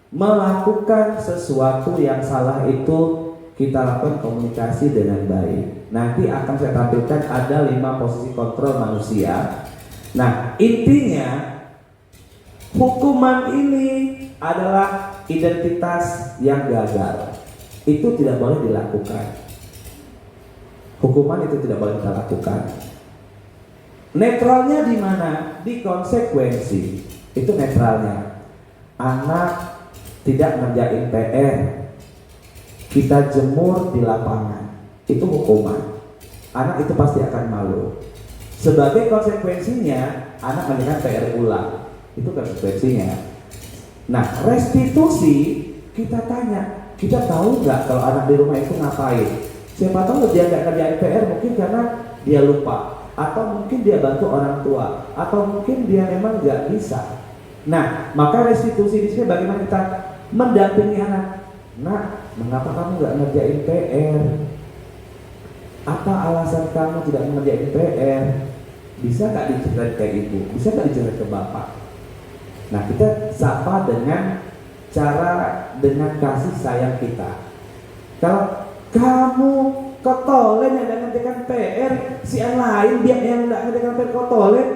melakukan sesuatu yang salah itu kita lakukan komunikasi dengan baik. Nanti akan saya tampilkan ada 5 posisi kontrol manusia. Nah, intinya hukuman ini adalah identitas yang gagal. Itu tidak boleh dilakukan. Hukuman itu tidak boleh kita lakukan. Netralnya di mana? Di konsekuensi. Itu netralnya. Anak tidak ngerjain PR, kita jemur di lapangan, itu hukuman. Anak itu pasti akan malu. Sebagai konsekuensinya, anak mengerjakan PR ulang, itu konsekuensinya. Nah, restitusi kita tanya, kita tahu nggak kalau anak di rumah itu ngapain? Siapa tahu dia nggak kerjain PR mungkin karena dia lupa, atau mungkin dia bantu orang tua, atau mungkin dia memang nggak bisa. Nah, maka restitusi di sini bagaimana kita mendampingi anak. Nah, mengapa kamu nggak ngerjain PR? Apa alasan kamu tidak mengerjain PR? Bisa nggak diceritain ke ibu? Bisa nggak diceritain ke bapak? Nah, kita sapa dengan kasih sayang kita. Kalau kamu kotolen yang nggak ngerjakan PR, si yang lain dia yang nggak ngerjakan PR kotolen,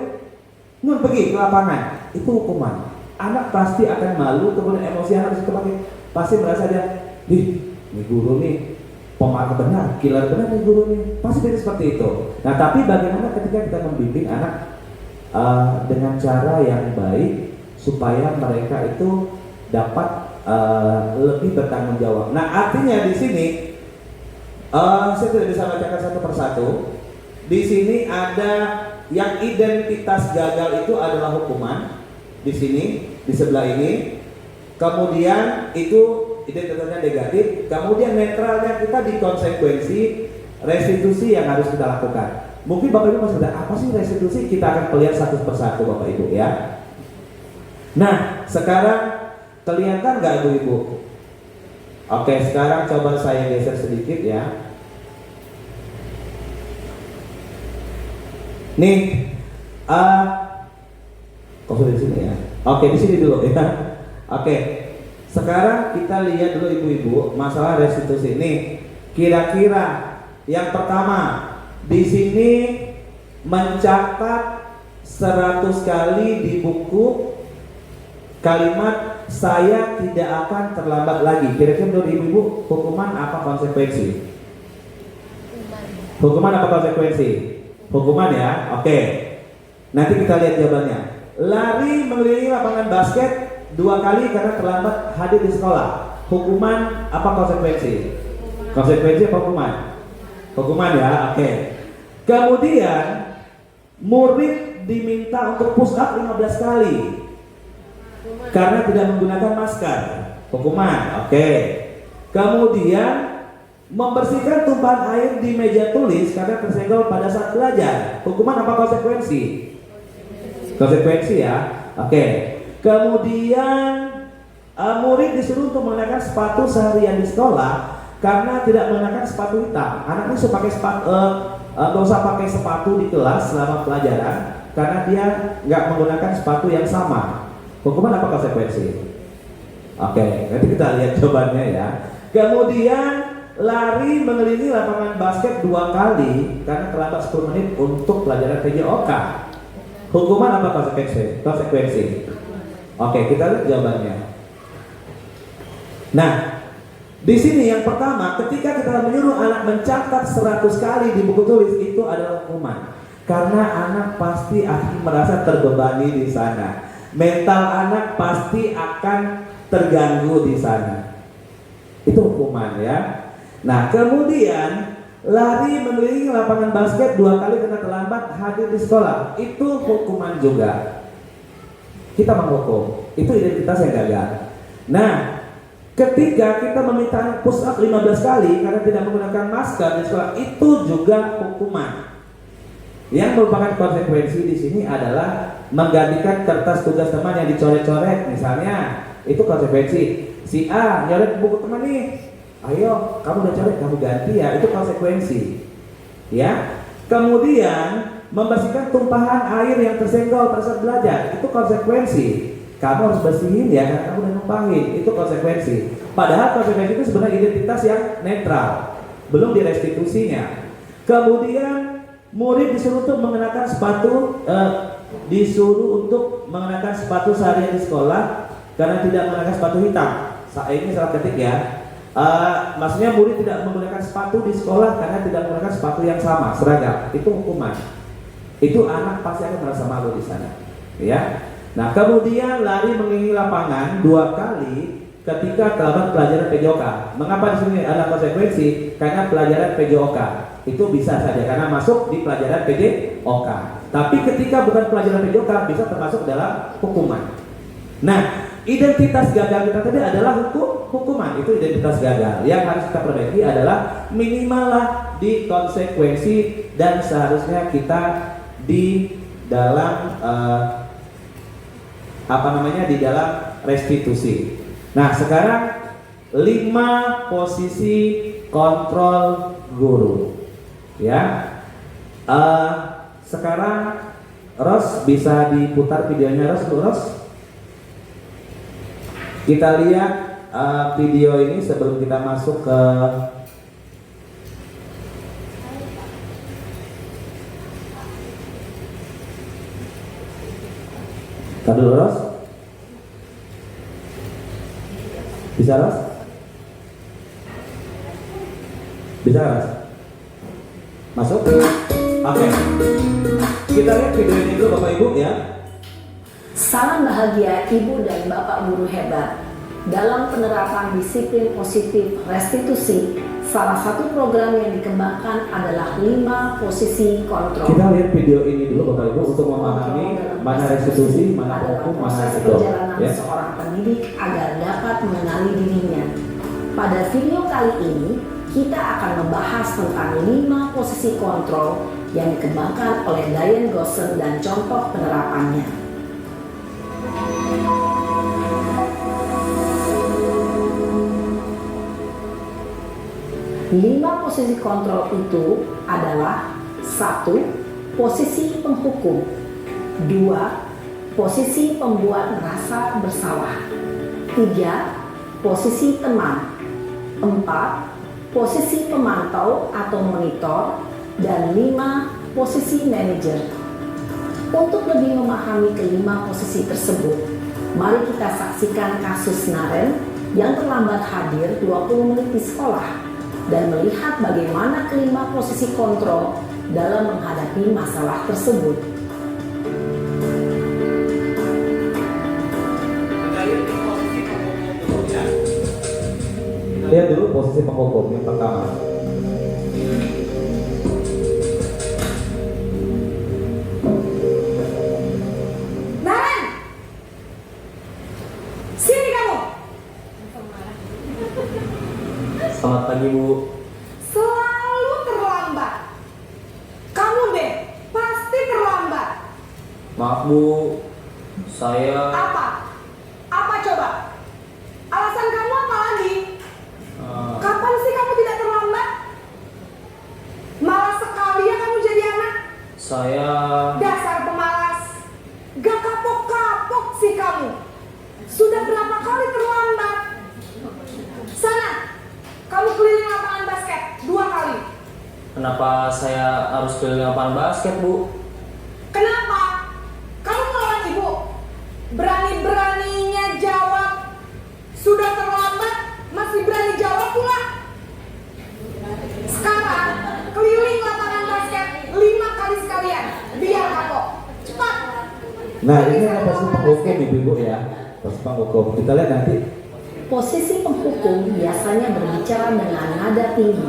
pergi ke lapangan, itu hukuman. Anak pasti akan malu, kemudian emosi harus kepake. Pasti merasa dia, ini guru nih pemarah benar, killer benar nih guru nih. Pasti jadi seperti itu. Nah, tapi bagaimana ketika kita membimbing anak dengan cara yang baik supaya mereka itu dapat lebih bertanggung jawab. Nah, artinya di sini saya tidak bisa bacakan satu persatu. Di sini ada yang identitas gagal itu adalah hukuman. Di sini, di sebelah ini. Kemudian itu identitasnya negatif. Kemudian netralnya kita di konsekuensi, restitusi yang harus kita lakukan. Mungkin Bapak Ibu masih ada apa sih restitusi? Kita akan lihat satu persatu Bapak Ibu ya. Nah, sekarang kelihatan nggak Ibu-Ibu? Oke, sekarang coba saya geser sedikit ya. Nih, kok sudah di sini ya? Oke, di sini dulu ya. Oke, sekarang kita lihat dulu Ibu-Ibu masalah restitusi. Nih, kira-kira yang pertama di sini mencatat 100 kali di buku kalimat saya tidak akan terlambat lagi. Kira-kira menurut Ibu-Ibu hukuman apa konsekuensi? Hukuman apa konsekuensi? Hukuman ya. Oke. Nanti kita lihat jawabannya. Lari mengelilingi lapangan basket 2 kali karena terlambat hadir di sekolah. Hukuman apa konsekuensi? Konsekuensi apa hukuman? Hukuman ya. Oke. Kemudian murid diminta untuk push up 15 kali karena tidak menggunakan masker. Hukuman. Oke. Kemudian membersihkan tumpahan air di meja tulis karena tersenggol pada saat belajar. Hukuman apa konsekuensi? Konsekuensi ya. Oke. Kemudian murid disuruh untuk mengenakan sepatu seharian di sekolah karena tidak mengenakan sepatu hitam. Anak ini suruh pakai sepatu, gak usah pakai sepatu di kelas selama pelajaran karena dia nggak menggunakan sepatu yang sama. Hukuman apa konsekuensi? Oke, nanti kita lihat jawabannya ya. Kemudian lari mengelilingi lapangan basket 2 kali karena terlambat 10 menit untuk pelajaran PJOK. Hukuman apa konsekuensi? Oke, kita lihat jawabannya. Nah, di sini yang pertama, ketika kita menyuruh anak mencatat 100 kali di buku tulis, itu adalah hukuman. Karena anak pasti akan merasa terbebani di sana. Mental anak pasti akan terganggu di sana. Itu hukuman ya. Nah, kemudian lari mengelilingi lapangan basket 2 kali karena terlambat hadir di sekolah. Itu hukuman juga. Kita menghukum. Itu identitas yang gagal. Nah, ketika kita meminta push up 15 kali karena tidak menggunakan masker di sekolah, itu juga hukuman. Yang merupakan konsekuensi di sini adalah menggantikan kertas tugas teman yang dicoret-coret, misalnya. Itu konsekuensi. Si A nyoret buku teman nih. Ayo, kamu udah coret, kamu ganti ya. Itu konsekuensi. Ya. Kemudian membersihkan tumpahan air yang tersenggol pada saat belajar. Itu konsekuensi. Kamu harus bersihin ya karena kamu udah numpahin. Itu konsekuensi. Padahal konsekuensi itu sebenarnya identitas yang netral, belum direstitusinya. Kemudian murid disuruh untuk mengenakan sepatu seharian di sekolah karena tidak menggunakan sepatu hitam. Ini salah ketik ya. Maksudnya murid tidak menggunakan sepatu di sekolah karena tidak menggunakan sepatu yang sama, seragam. Itu hukuman. Itu anak pasti akan merasa malu di sana. Ya. Nah, kemudian lari mengelilingi lapangan 2 kali ketika terlambat pelajaran PJOK. Mengapa di sini ada konsekuensi? Karena pelajaran PJOK itu bisa saja karena masuk di pelajaran PJOK. Tapi ketika bukan pelajaran PJOK bisa termasuk dalam hukuman. Nah, identitas gagal kita tadi adalah hukuman. Itu identitas gagal. Yang harus kita perbaiki adalah minimal di konsekuensi dan seharusnya kita di dalam di dalam restitusi. Nah, sekarang 5 posisi kontrol guru. Ya. Sekarang Ros bisa diputar videonya Ros. Kita lihat video ini sebelum kita masuk ke dulu Ros. Bisa Ros? Bisa Ros? Masuk? Oke. Kita lihat video ini dulu Bapak Ibu ya.
Salam bahagia Ibu dan Bapak guru hebat. Dalam penerapan disiplin positif restitusi, salah satu program yang dikembangkan adalah 5 posisi kontrol.
Kita lihat video ini dulu Bapak Ibu untuk memahami mana restitusi, mana hukum, mana itu.
Perjalanan seorang pendidik agar dapat mengenali dirinya. Pada video kali ini, kita akan membahas tentang 5 posisi kontrol yang dikembangkan oleh Diane Gosson dan contoh penerapannya. Lima posisi kontrol itu adalah: 1. Posisi penghukum. 2. Posisi pembuat merasa bersalah. 3. Posisi teman. 4. Posisi pemantau atau monitor. Dan 5. Posisi manajer. Untuk lebih memahami kelima posisi tersebut, mari kita saksikan kasus Naren yang terlambat hadir 20 menit di sekolah dan melihat bagaimana kelima posisi kontrol dalam menghadapi masalah tersebut.
Lihat dulu posisi penghukum yang pertama.
Naren, sini kamu.
Selamat pagi, Bu.
Selalu terlambat. Kamu deh, pasti terlambat.
Maaf, Bu. Saya
Apa? Apa coba? Alasan kamu apa lagi? Kapan sih kamu tidak terlambat? Malas sekali ya kamu jadi anak.
saya
Dasar pemalas. Gak kapok-kapok sih kamu. Sudah berapa kali terlambat? Sana, kamu keliling lapangan basket 2 kali.
Kenapa saya harus keliling lapangan basket, Bu?
Kenapa? Kamu melawan ibu. Berani-beraninya jawab. Sudah terlambat, masih berani jawab pula. Sekarang, keliling lapangan basket 5 kali sekalian. Biar kapok. Cepat.
Nah, ini adalah posisi penghukum ibu-ibu ya. Posisi penghukum. Kita lihat nanti.
Posisi penghukum biasanya berbicara dengan nada tinggi,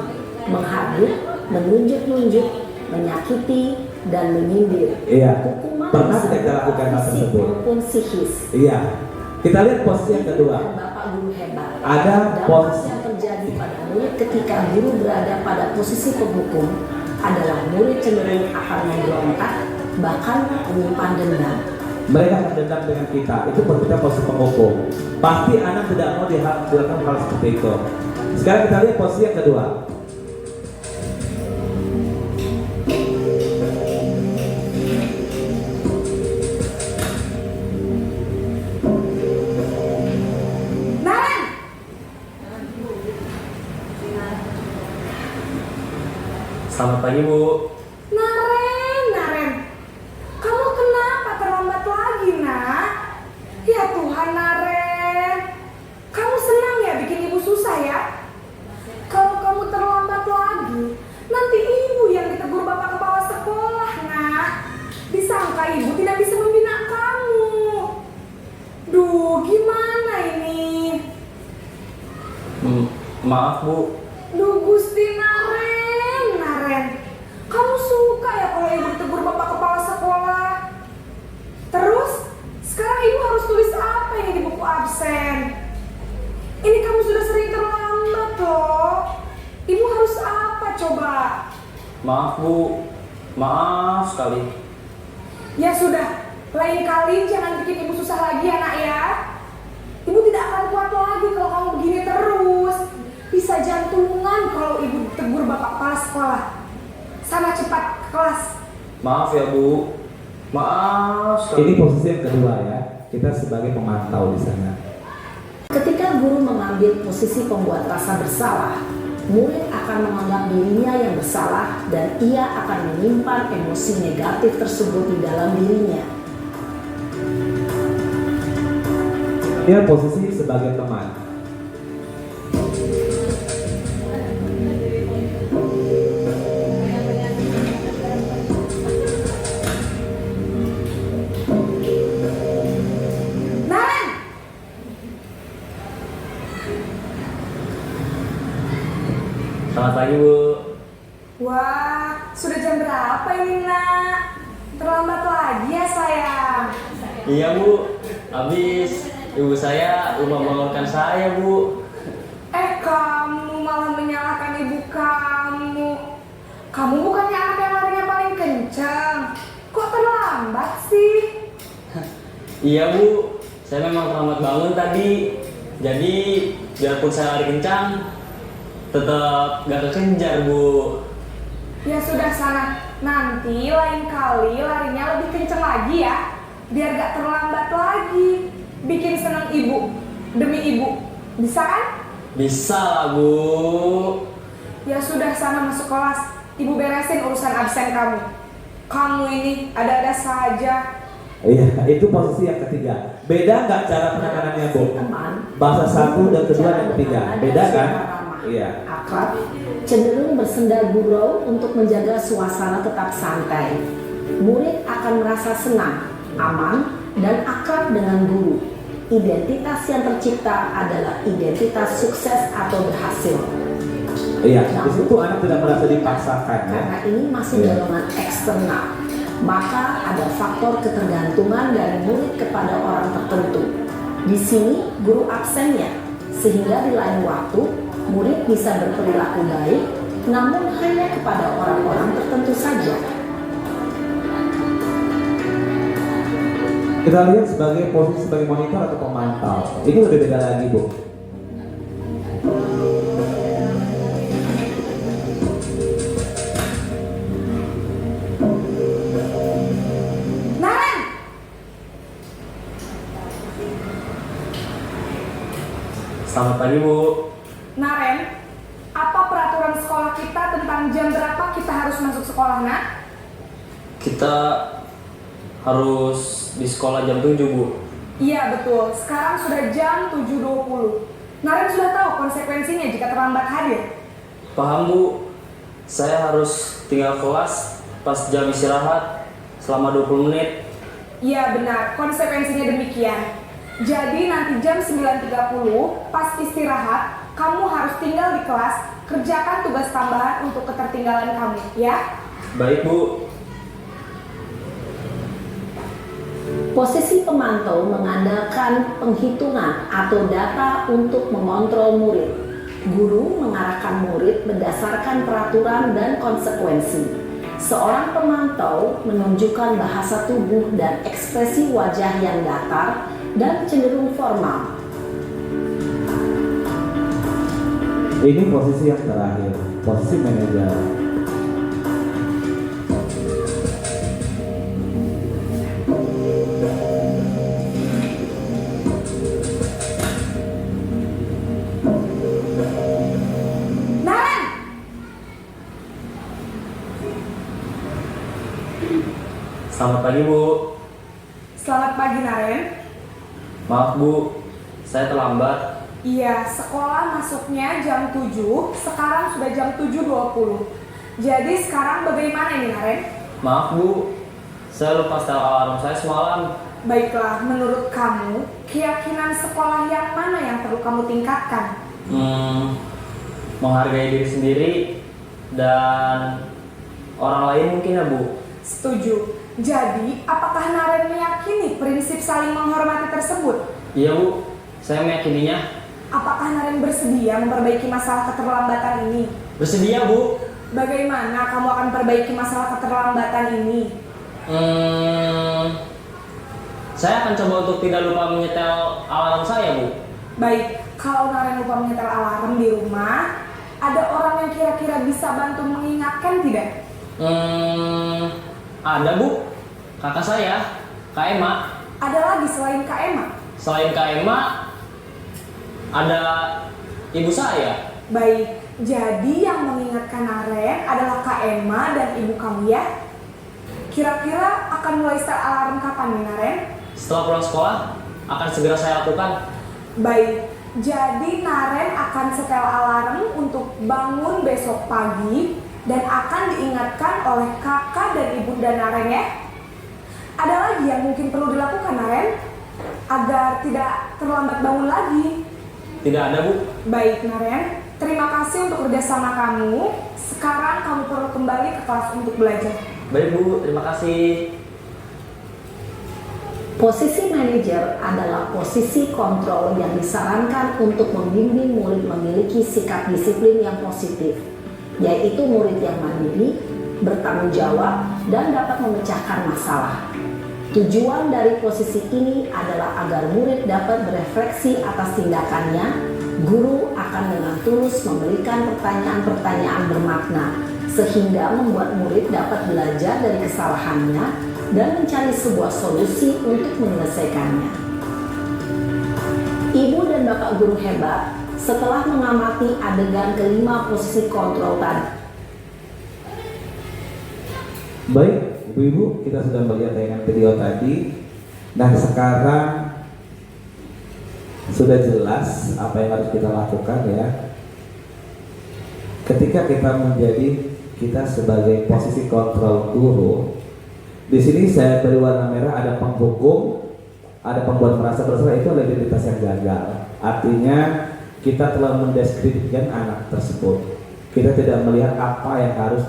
menghadut, menunjuk-nunjuk, menyakiti, dan menyindir.
Iya.
Hukuman
Pernah
bisa
kita lakukan hal
fisik
tersebut?
maupun psikis.
Iya. Kita lihat posisi yang kedua.
Dan Bapak Guru hebat.
Ada
Dampak
posisi.
yang terjadi pada murid ketika guru berada pada posisi penghukum adalah murid cenderung akan memberontak, bahkan menyimpan dendam.
Mereka akan dendam dengan kita. Itu kita posisi penghukum. Pasti anak tidak mau dilakukan hal seperti itu. Sekarang kita lihat posisi yang kedua.
Naren,
Selamat pagi, Bu.
Naren. Kamu kenapa terlambat lagi, nak? Ya Tuhan, Naren. Kamu senang ya bikin ibu susah ya? Kalau kamu terlambat lagi, nanti ibu yang ditegur bapak kepala sekolah, nak. Disangka ibu tidak bisa membina kamu. Duh, gimana ini?
Maaf, Bu.
Duh, Gusti Naren. Kamu suka ya kalau ibu ditegur bapak kepala sekolah? Terus, sekarang ibu harus tulis apa ini di buku absen? Ini kamu sudah sering terlambat loh. Ibu harus apa coba?
Maaf, Bu. Maaf sekali.
Ya sudah, lain kali jangan bikin ibu susah lagi ya nak ya. Ibu tidak akan kuat lagi kalau kamu begini terus. Bisa jantungan kalau ibu tegur bapak kepala sekolah. Sana cepat ke kelas.
Maaf ya, Bu. Maaf sekali.
Ini posisi yang kedua ya. Kita sebagai pemantau di sana.
Ketika guru mengambil posisi pembuat rasa bersalah, murid akan menganggap dirinya yang bersalah dan ia akan menyimpan emosi negatif tersebut di dalam dirinya.
Dia posisi sebagai teman.
Naren,
Selamat pagi, Bu.
wah sudah jam berapa ini nak? Terlambat lagi ya sayang.
Iya, Bu. Habis ibu saya lupa bangunkan saya, Bu.
Kamu malah menyalahkan ibu kamu. Kamu bukannya anak yang larinya paling kencang. Kok terlambat sih?
Iya Bu, saya memang terlambat bangun tadi. Jadi biarpun saya lari kencang, tetap gak kekejar Bu.
Ya sudah sana, nanti lain kali larinya lebih kenceng lagi ya, biar gak terlambat lagi. Bikin senang ibu, demi ibu, bisa kan?
Bisa lah Bu.
Ya sudah sana masuk kelas, ibu beresin urusan absen kamu. Kamu ini ada-ada saja.
Iya, itu posisi yang ketiga. Beda nggak cara penanganannya, Bu?
Teman,
Bahasa satu dan kedua dan ketiga. Beda kan? Iya.
akrab, cenderung bersenda gurau untuk menjaga suasana tetap santai. Murid akan merasa senang, aman, dan akrab dengan guru. Identitas yang tercipta adalah identitas sukses atau berhasil.
Iya, di situ anak tidak merasa dipaksakan ya.
Karena ini masih
Iya.
dorongan eksternal, maka ada faktor ketergantungan dari murid kepada orang tertentu. Di sini guru absennya, sehingga di lain waktu murid bisa berperilaku baik, namun hanya kepada orang-orang tertentu saja.
Kita lihat sebagai posisi sebagai monitor atau pemantau. Ini lebih beda lagi, Bu.
Naren,
Selamat pagi Bu.
Naren, apa peraturan sekolah kita tentang jam berapa kita harus masuk sekolah, nak?
Kita harus di sekolah jam 7 Bu.
Iya betul, sekarang sudah jam 7.20. Naren sudah tahu konsekuensinya jika terlambat hadir.
Paham Bu. Saya harus tinggal kelas pas jam istirahat selama 20 menit.
Iya benar, konsekuensinya demikian. Jadi nanti jam 9.30 pas istirahat, kamu harus tinggal di kelas, kerjakan tugas tambahan untuk ketertinggalan kamu, ya?
Baik Bu.
Posisi pemantau mengandalkan penghitungan atau data untuk mengontrol murid. Guru mengarahkan murid berdasarkan peraturan dan konsekuensi. Seorang pemantau menunjukkan bahasa tubuh dan ekspresi wajah yang datar dan cenderung formal.
Ini posisi yang terakhir, posisi manajer.
Naren!
Selamat pagi Bu.
Selamat pagi Naren.
Maaf Bu, saya terlambat.
Iya, sekolah masuknya jam 7, sekarang sudah jam 7.20. Jadi sekarang bagaimana ini Naren?
Maaf Bu, saya lupa setel alarm saya semalam.
Baiklah, menurut kamu, keyakinan sekolah yang mana yang perlu kamu tingkatkan?
Menghargai diri sendiri dan orang lain mungkin ya Bu.
Setuju. Jadi, apakah Naren meyakini prinsip saling menghormati tersebut?
Iya Bu, saya meyakininya.
Apakah Naren bersedia memperbaiki masalah keterlambatan ini?
Bersedia Bu.
Bagaimana kamu akan perbaiki masalah keterlambatan ini?
Saya akan coba untuk tidak lupa menyetel alarm saya Bu.
Baik, kalau Naren lupa menyetel alarm di rumah, ada orang yang kira-kira bisa bantu mengingatkan tidak?
Ada Bu, kakak saya, Kak Emma.
Ada lagi selain Kak Emma?
Selain Kak Emma, ada ibu saya.
Baik, jadi yang mengingatkan Naren adalah Kak Emma dan ibu kamu ya? Kira-kira akan mulai start alarm kapan nih Naren?
Setelah pulang sekolah, akan segera saya lakukan.
Baik, jadi Naren akan setel alarm untuk bangun besok pagi dan akan diingatkan oleh kakak dan ibunda Naren ya. Ada lagi yang mungkin perlu dilakukan Naren agar tidak terlambat bangun lagi?
Tidak ada Bu.
Baik Naren, terima kasih untuk kerjasama kamu. Sekarang kamu perlu kembali ke kelas untuk belajar.
Baik Bu, terima kasih.
Posisi manajer adalah posisi kontrol yang disarankan untuk membimbing murid memiliki sikap disiplin yang positif, yaitu murid yang mandiri, bertanggung jawab, dan dapat memecahkan masalah. Tujuan dari posisi ini adalah agar murid dapat berefleksi atas tindakannya. Guru akan dengan tulus memberikan pertanyaan-pertanyaan bermakna, sehingga membuat murid dapat belajar dari kesalahannya dan mencari sebuah solusi untuk menyelesaikannya. Ibu dan Bapak guru hebat, setelah mengamati adegan kelima posisi kontrol tadi.
Baik, Ibu-ibu, kita sudah melihat tayangan video tadi. Nah, sekarang sudah jelas apa yang harus kita lakukan ya. Ketika kita sebagai posisi kontrol guru, di sini saya beri warna merah, ada penghukum, ada pembuat merasa bersalah, itu adalah identitas yang gagal. Artinya kita telah mendeskripsikan anak tersebut. Kita tidak melihat apa yang harus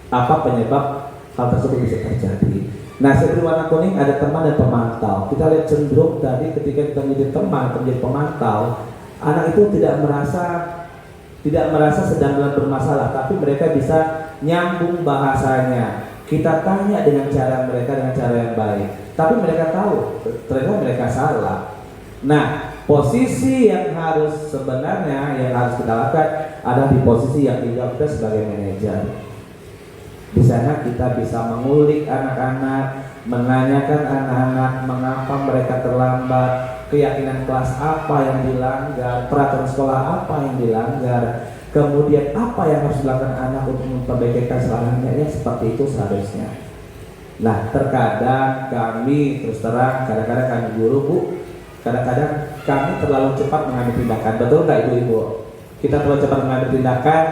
apa penyebab hal tersebut bisa terjadi. Nah, saya beri warna kuning, ada teman dan pemantau. Kita lihat cenderung tadi ketika kita menjadi teman, menjadi pemantau, anak itu tidak merasa sedang dalam bermasalah, tapi mereka bisa nyambung bahasanya. Kita tanya dengan cara mereka dengan cara yang baik, tapi mereka tahu ternyata mereka salah. Nah, posisi yang sebenarnya yang harus kita lakukan adalah di posisi yang kita sebagai manajer. Di sana kita bisa mengulik anak-anak, menanyakan anak-anak mengapa mereka terlambat, keyakinan kelas apa yang dilanggar, peraturan sekolah apa yang dilanggar, kemudian apa yang harus dilakukan anak untuk memperbaiki kesalahannya, ya seperti itu seharusnya. Nah, terkadang kami terus terang, kadang-kadang kami guru Bu, kadang-kadang kami terlalu cepat mengambil tindakan, betul nggak Ibu-ibu? Kita terlalu cepat mengambil tindakan,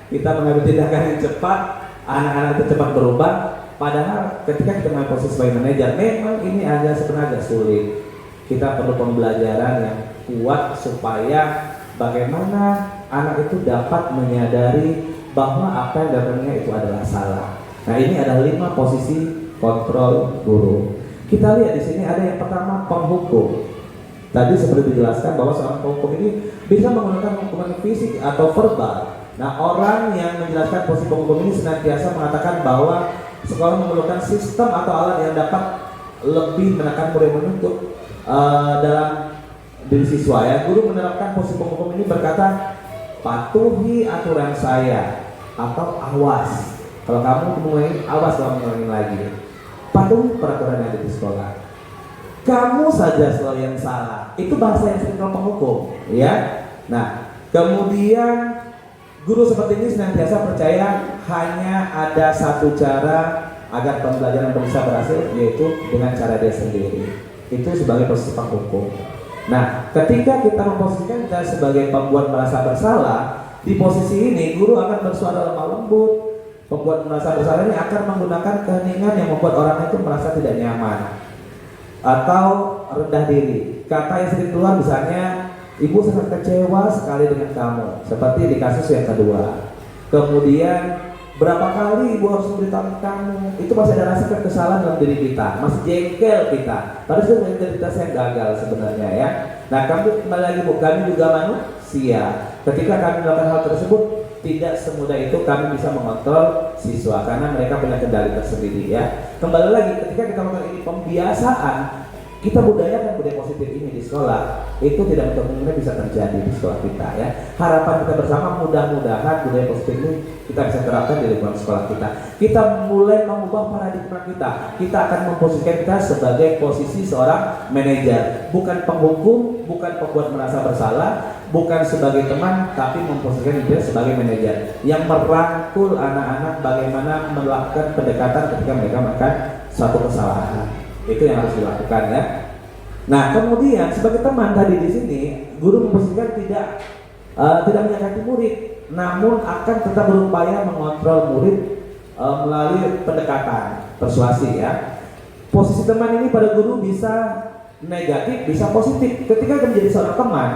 kita mengambil tindakan yang cepat, anak-anak itu cepat berubah. Padahal ketika kita mengambil posisi sebagai manajer, memang ini sebenarnya agak sulit. Kita perlu pembelajaran yang kuat supaya bagaimana anak itu dapat menyadari bahwa apa yang dilakukannya itu adalah salah. Nah, ini ada 5 posisi kontrol guru. Kita lihat di sini ada yang pertama, penghukum. Tadi seperti dijelaskan bahwa seorang penghukum ini bisa menggunakan hukuman fisik atau verbal. Nah, orang yang menjelaskan posisi penghukum ini senantiasa mengatakan bahwa sekolah memerlukan sistem atau alat yang dapat lebih menekan murid menuntut dalam diri siswa. Ya, guru menerapkan posisi penghukum ini berkata, patuhi aturan saya atau awas. Kalau kamu mengulangi, awas kalau mengulangi lagi. Patuhi peraturan yang ada di sekolah. Kamu saja selalu yang salah. Itu bahasa yang sering kalau penghukum, ya. Nah, kemudian guru seperti ini senantiasa percaya hanya ada satu cara agar pembelajaran bisa berhasil, yaitu dengan cara dia sendiri. Itu sebagai posisi penghukum. Nah, ketika kita memposisikan kita sebagai pembuat merasa bersalah, di posisi ini guru akan bersuara lemah lembut. Pembuat merasa bersalah ini akan menggunakan keheningan yang membuat orang itu merasa tidak nyaman atau rendah diri. Kata yang sering keluar misalnya, ibu sangat kecewa sekali dengan kamu, seperti di kasus yang kedua. Kemudian, berapa kali ibu harus memberitahu kamu, itu masih ada rasa kesalahan dalam diri kita, masih jengkel kita. Padahal itu identitas yang gagal sebenarnya ya. Nah, kami kembali lagi Bu, kami juga manusia. Ketika kami melakukan hal tersebut, tidak semudah itu kami bisa mengontrol siswa karena mereka punya kendali tersendiri ya. Kembali lagi, ketika kita melakukan ini pembiasaan, kita budayakan budaya positif ini di sekolah, itu tidak benar-benar bisa terjadi di sekolah kita ya. Harapan kita bersama, mudah-mudahan budaya positif ini kita bisa terapkan di lingkungan sekolah kita. Kita mulai mengubah paradigma kita. Kita akan memposisikan kita sebagai posisi seorang manajer, bukan penghukum, bukan pembuat merasa bersalah, bukan sebagai teman, tapi memposisikan dia sebagai manajer yang merangkul anak-anak bagaimana melakukan pendekatan ketika mereka melakukan suatu kesalahan. Itu yang harus dilakukan ya. Nah, kemudian sebagai teman tadi di sini, guru memposisikan tidak menyakiti murid, namun akan tetap berupaya mengontrol murid melalui pendekatan persuasi ya. Posisi teman ini pada guru bisa negatif, bisa positif. Ketika kita menjadi seorang teman,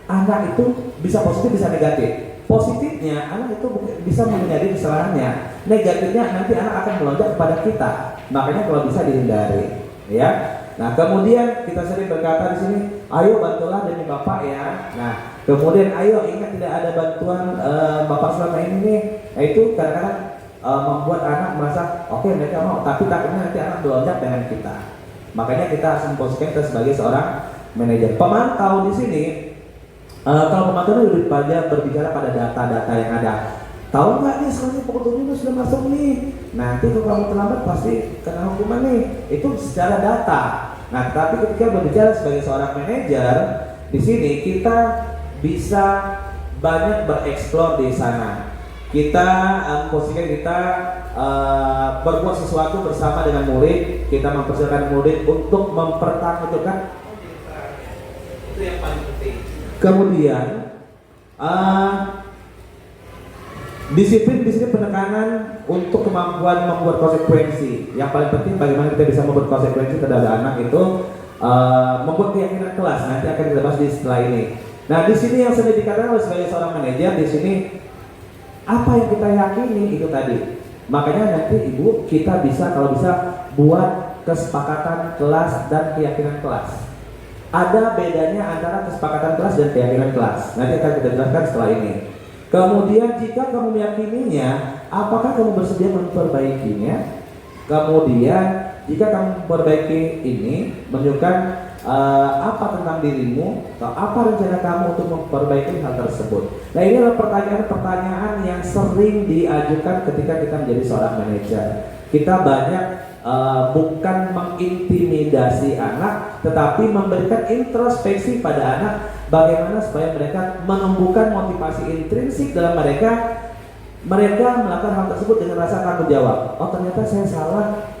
anak itu bisa positif, bisa negatif. Positifnya, anak itu bisa menyadari kesalahannya. Negatifnya, nanti anak akan melonjak kepada kita. Makanya kalau bisa dihindari. Ya, nah kemudian kita sering berkata di sini, ayo bantulah demi Bapak ya. Nah, kemudian ayo ingat tidak ada bantuan Bapak selama ini nih. Nah, itu kadang-kadang membuat anak merasa oke, mereka mau, tapi takutnya nanti anak melonjak dengan kita. Makanya kita harus memposisikan kita sebagai seorang manajer. Pemantau di sini, kalau pemantau lebih pada berbicara pada data-data yang ada. Tahu nggak nih sekarang pukul 7 sudah masuk nih? Nanti kalau kamu terlambat pasti kena hukuman nih. Itu secara data. Nah, tapi ketika berbicara sebagai seorang manajer, di sini kita bisa banyak bereksplor di sana. Kita posisikan kita berbuat sesuatu bersama dengan murid. Kita mempersiapkan murid untuk mempertanggungjawabkan. Itu yang paling penting. Kemudian disiplin di sini penekanan untuk kemampuan membuat konsekuensi. Yang paling penting bagaimana kita bisa membuat konsekuensi terhadap anak itu membuat keyakinan kelas. Nanti akan kita bahas di setelah ini. Nah, di sini yang sudah dikatakan oleh sebagai seorang manajer di sini apa yang kita yakini itu tadi. Makanya nanti ibu kita bisa kalau bisa buat kesepakatan kelas dan keyakinan kelas. Ada bedanya antara kesepakatan kelas dan keyakinan kelas. Nanti akan kita jelaskan setelah ini. Kemudian jika kamu meyakininya, apakah kamu bersedia memperbaikinya? Kemudian jika kamu memperbaiki ini, menunjukkan apa tentang dirimu atau apa rencana kamu untuk memperbaiki hal tersebut. Nah, ini adalah pertanyaan-pertanyaan yang sering diajukan ketika kita menjadi seorang manajer. Kita banyak bukan mengintimidasi anak, tetapi memberikan introspeksi pada anak bagaimana supaya mereka menumbuhkan motivasi intrinsik dalam mereka melakukan hal tersebut dengan rasa tanggung jawab. Oh, ternyata saya salah,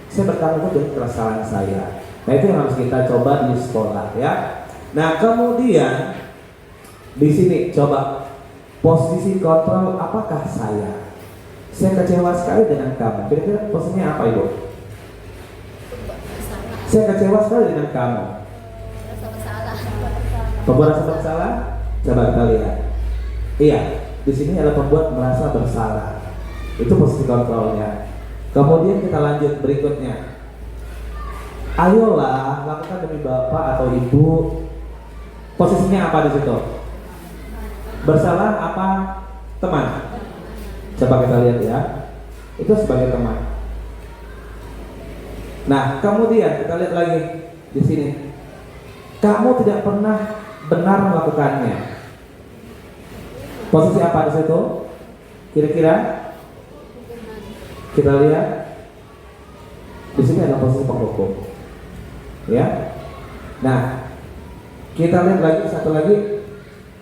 saya bertanggung jawab dengan kesalahan saya. Nah, itu yang harus kita coba di sekolah ya. Nah, kemudian di sini coba posisi kontrol, apakah saya kecewa sekali dengan kamu. Kira-kira posisinya apa, Ibu? Saya kecewa sekali dengan kamu. Pembuat rasa bersalah. Coba kita lihat. Iya, di sini ada pembuat merasa bersalah. Itu posisi kontrolnya. Kemudian kita lanjut berikutnya. Ayolah, lakukan demi bapak atau ibu. Posisinya apa di situ? Bersalah apa teman? Coba kita lihat ya. Itu sebagai teman. Nah, kemudian kita lihat lagi di sini. Kamu tidak pernah benar melakukannya. Posisi apa di situ? Kira-kira? Kita lihat. Di sini ada posisi penghukum. Ya. Nah, kita lihat lagi satu lagi.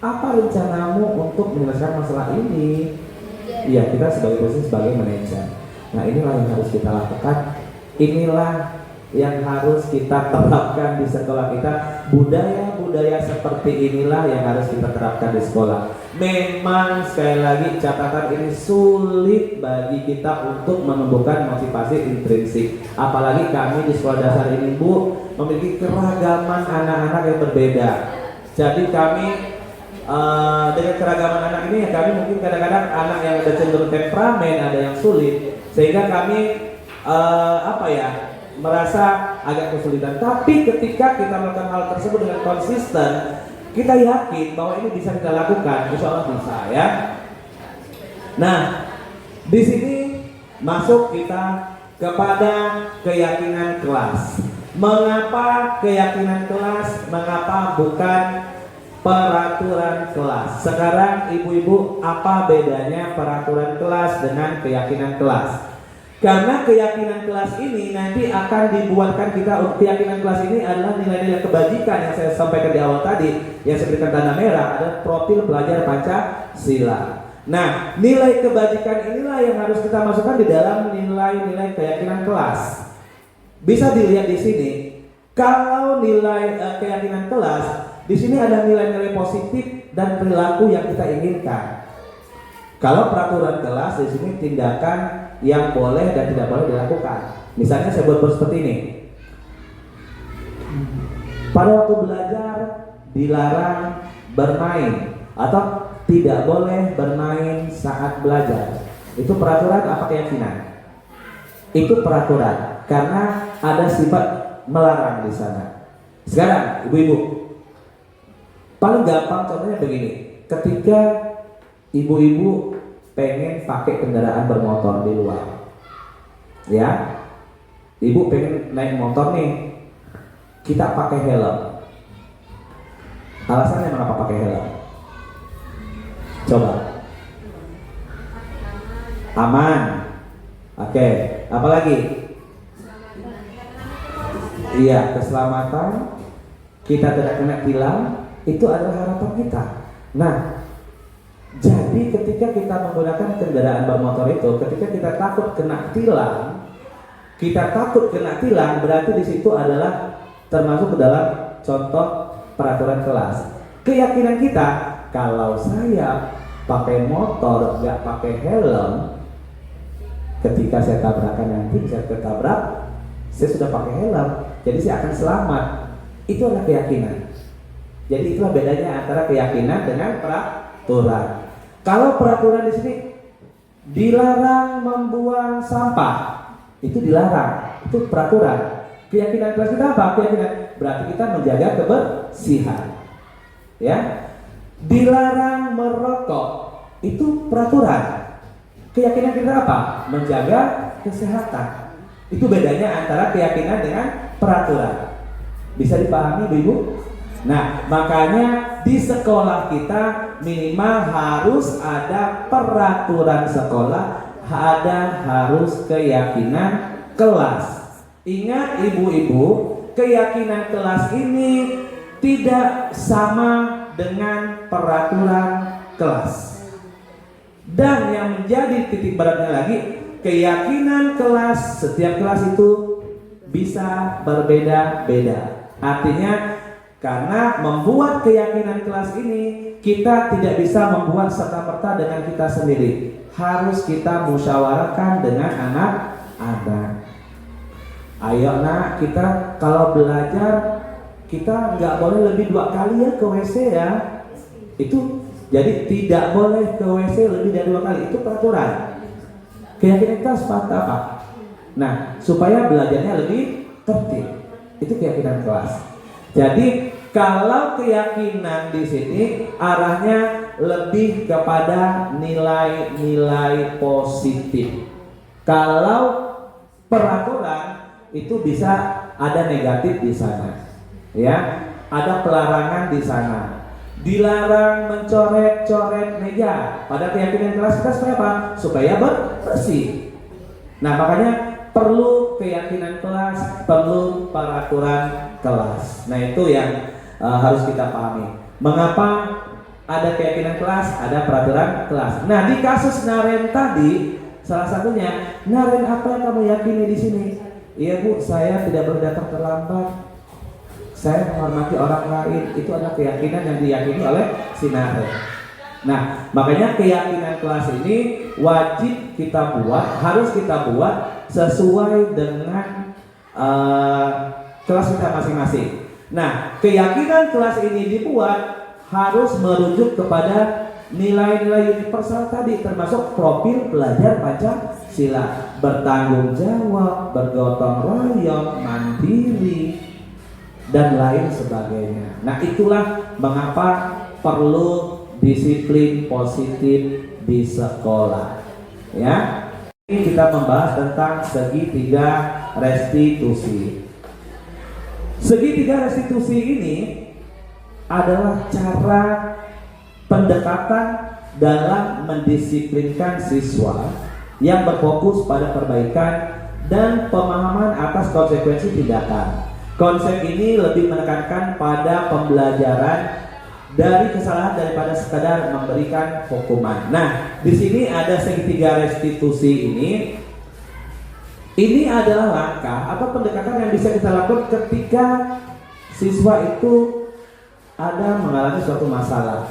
Apa rencanamu untuk menyelesaikan masalah ini? Iya, kita sebagai posisi sebagai manajer. Nah, inilah yang harus kita lakukan. Inilah yang harus kita terapkan di sekolah kita. Budaya-budaya seperti inilah yang harus kita terapkan di sekolah. Memang sekali lagi catatan ini sulit bagi kita untuk menumbuhkan motivasi intrinsik. Apalagi kami di sekolah dasar ini, Bu, memiliki keragaman anak-anak yang berbeda. Jadi kami dengan keragaman anak ini ya, kami mungkin kadang-kadang anak yang ada cenderung temperamen, ada yang sulit, sehingga kami merasa agak kesulitan. Tapi ketika kita melakukan hal tersebut dengan konsisten, kita yakin bahwa ini bisa kita lakukan, insya Allah bisa ya. Nah, di sini masuk kita kepada keyakinan kelas. Mengapa keyakinan kelas? Mengapa bukan peraturan kelas? Sekarang ibu-ibu, apa bedanya peraturan kelas dengan keyakinan kelas? Karena keyakinan kelas ini nanti akan dibuatkan kita untuk keyakinan kelas ini adalah nilai-nilai kebajikan yang saya sampaikan di awal tadi, yang saya berikan tanda merah, ada profil pelajar Pancasila. Nah, nilai kebajikan inilah yang harus kita masukkan di dalam nilai-nilai keyakinan kelas. Bisa dilihat di sini, kalau nilai keyakinan kelas, di sini ada nilai-nilai positif dan perilaku yang kita inginkan. Kalau peraturan kelas di sini tindakan yang boleh dan tidak boleh dilakukan. Misalnya saya buat seperti ini. Pada waktu belajar dilarang bermain atau tidak boleh bermain saat belajar. Itu peraturan apa keyakinan? Itu peraturan karena ada sifat melarang di sana. Sekarang ibu-ibu, paling gampang contohnya begini. Ketika ibu-ibu pengen pakai kendaraan bermotor di luar, ya, ibu pengen naik motor nih, kita pakai helm. Alasannya mengapa pakai helm? Coba. Aman. Oke, apalagi? Iya, keselamatan, kita tidak kena tilang, itu adalah harapan kita. Nah, jadi ketika kita menggunakan kendaraan bermotor itu, ketika kita takut kena tilang, berarti di situ adalah termasuk ke dalam contoh peraturan kelas. Keyakinan kita, kalau saya pakai motor nggak pakai helm, ketika saya tabrakan nanti saya ketabrak, saya sudah pakai helm, jadi saya akan selamat. Itu adalah keyakinan. Jadi itulah bedanya antara keyakinan dengan peraturan. Kalau peraturan di sini dilarang membuang sampah, itu dilarang, itu peraturan. Keyakinan kelas kita apa? Keyakinan berarti kita menjaga kebersihan. Ya, dilarang merokok, itu peraturan. Keyakinan kita apa? Menjaga kesehatan. Itu bedanya antara keyakinan dengan peraturan. Bisa dipahami, Ibu? Nah, makanya di sekolah kita minimal harus ada peraturan sekolah, harus keyakinan kelas. Ingat ibu-ibu, keyakinan kelas ini tidak sama dengan peraturan kelas. Dan yang menjadi titik beratnya lagi, keyakinan kelas, setiap kelas itu bisa berbeda-beda. Artinya karena membuat keyakinan kelas ini, kita tidak bisa membuat serta-merta dengan kita sendiri. Harus kita musyawarahkan dengan anak-anak. Ayo nak, kita kalau belajar, kita nggak boleh lebih 2 kali ya ke WC ya. Itu jadi tidak boleh ke WC lebih dari 2 kali. Itu peraturan. Keyakinan kita seperti apa? Nah, supaya belajarnya lebih tertib. Itu keyakinan kelas. Jadi kalau keyakinan di sini arahnya lebih kepada nilai-nilai positif. Kalau peraturan itu bisa ada negatif di sana, ya, ada pelarangan di sana. Dilarang mencoret-coret meja. Pada keyakinan kelas kita supaya apa? Supaya bersih. Nah, makanya perlu keyakinan kelas, perlu peraturan kelas. Nah, itu yang harus kita pahami. Mengapa ada keyakinan kelas, ada peraturan kelas. Nah, di kasus Naren tadi, salah satunya, Naren, apa yang kamu yakini di sini? Iya Bu, saya tidak boleh datang terlambat. Saya menghormati orang lain. Itu adalah keyakinan yang diyakini oleh si Naren. Nah, makanya keyakinan kelas ini wajib kita buat, harus kita buat sesuai dengan kelas kita masing-masing. Nah, keyakinan kelas ini dibuat harus merujuk kepada nilai-nilai universal tadi, termasuk profil pelajar Pancasila, bertanggung jawab, bergotong royong, mandiri, dan lain sebagainya. Nah, itulah mengapa perlu disiplin positif di sekolah. Ya, ini kita membahas tentang segitiga restitusi. Segitiga restitusi ini adalah cara pendekatan dalam mendisiplinkan siswa yang berfokus pada perbaikan dan pemahaman atas konsekuensi tindakan. Konsep ini lebih menekankan pada pembelajaran dari kesalahan daripada sekadar memberikan hukuman. Nah, di sini ada segitiga restitusi ini. Ini adalah langkah atau pendekatan yang bisa kita lakukan ketika siswa itu ada mengalami suatu masalah.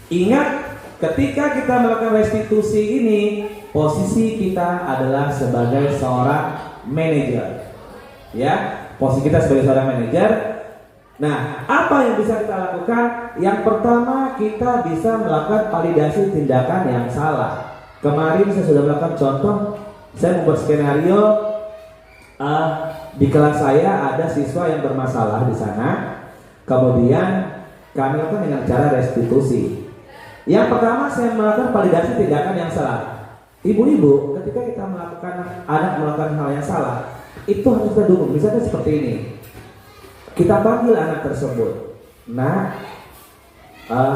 Ingat, ketika kita melakukan restitusi ini, posisi kita adalah sebagai seorang manajer. Ya, posisi kita sebagai seorang manajer. Nah, apa yang bisa kita lakukan? Yang pertama, kita bisa melakukan validasi tindakan yang salah. Kemarin saya sudah melakukan contoh. Saya membuat skenario di kelas saya ada siswa yang bermasalah di sana. Kemudian kami lakukan dengan cara restitusi. Yang pertama saya melakukan validasi tindakan yang salah. Ibu-ibu, ketika kita melakukan anak melakukan hal yang salah, itu harus kita dukung. Misalnya seperti ini, kita panggil anak tersebut. Nah,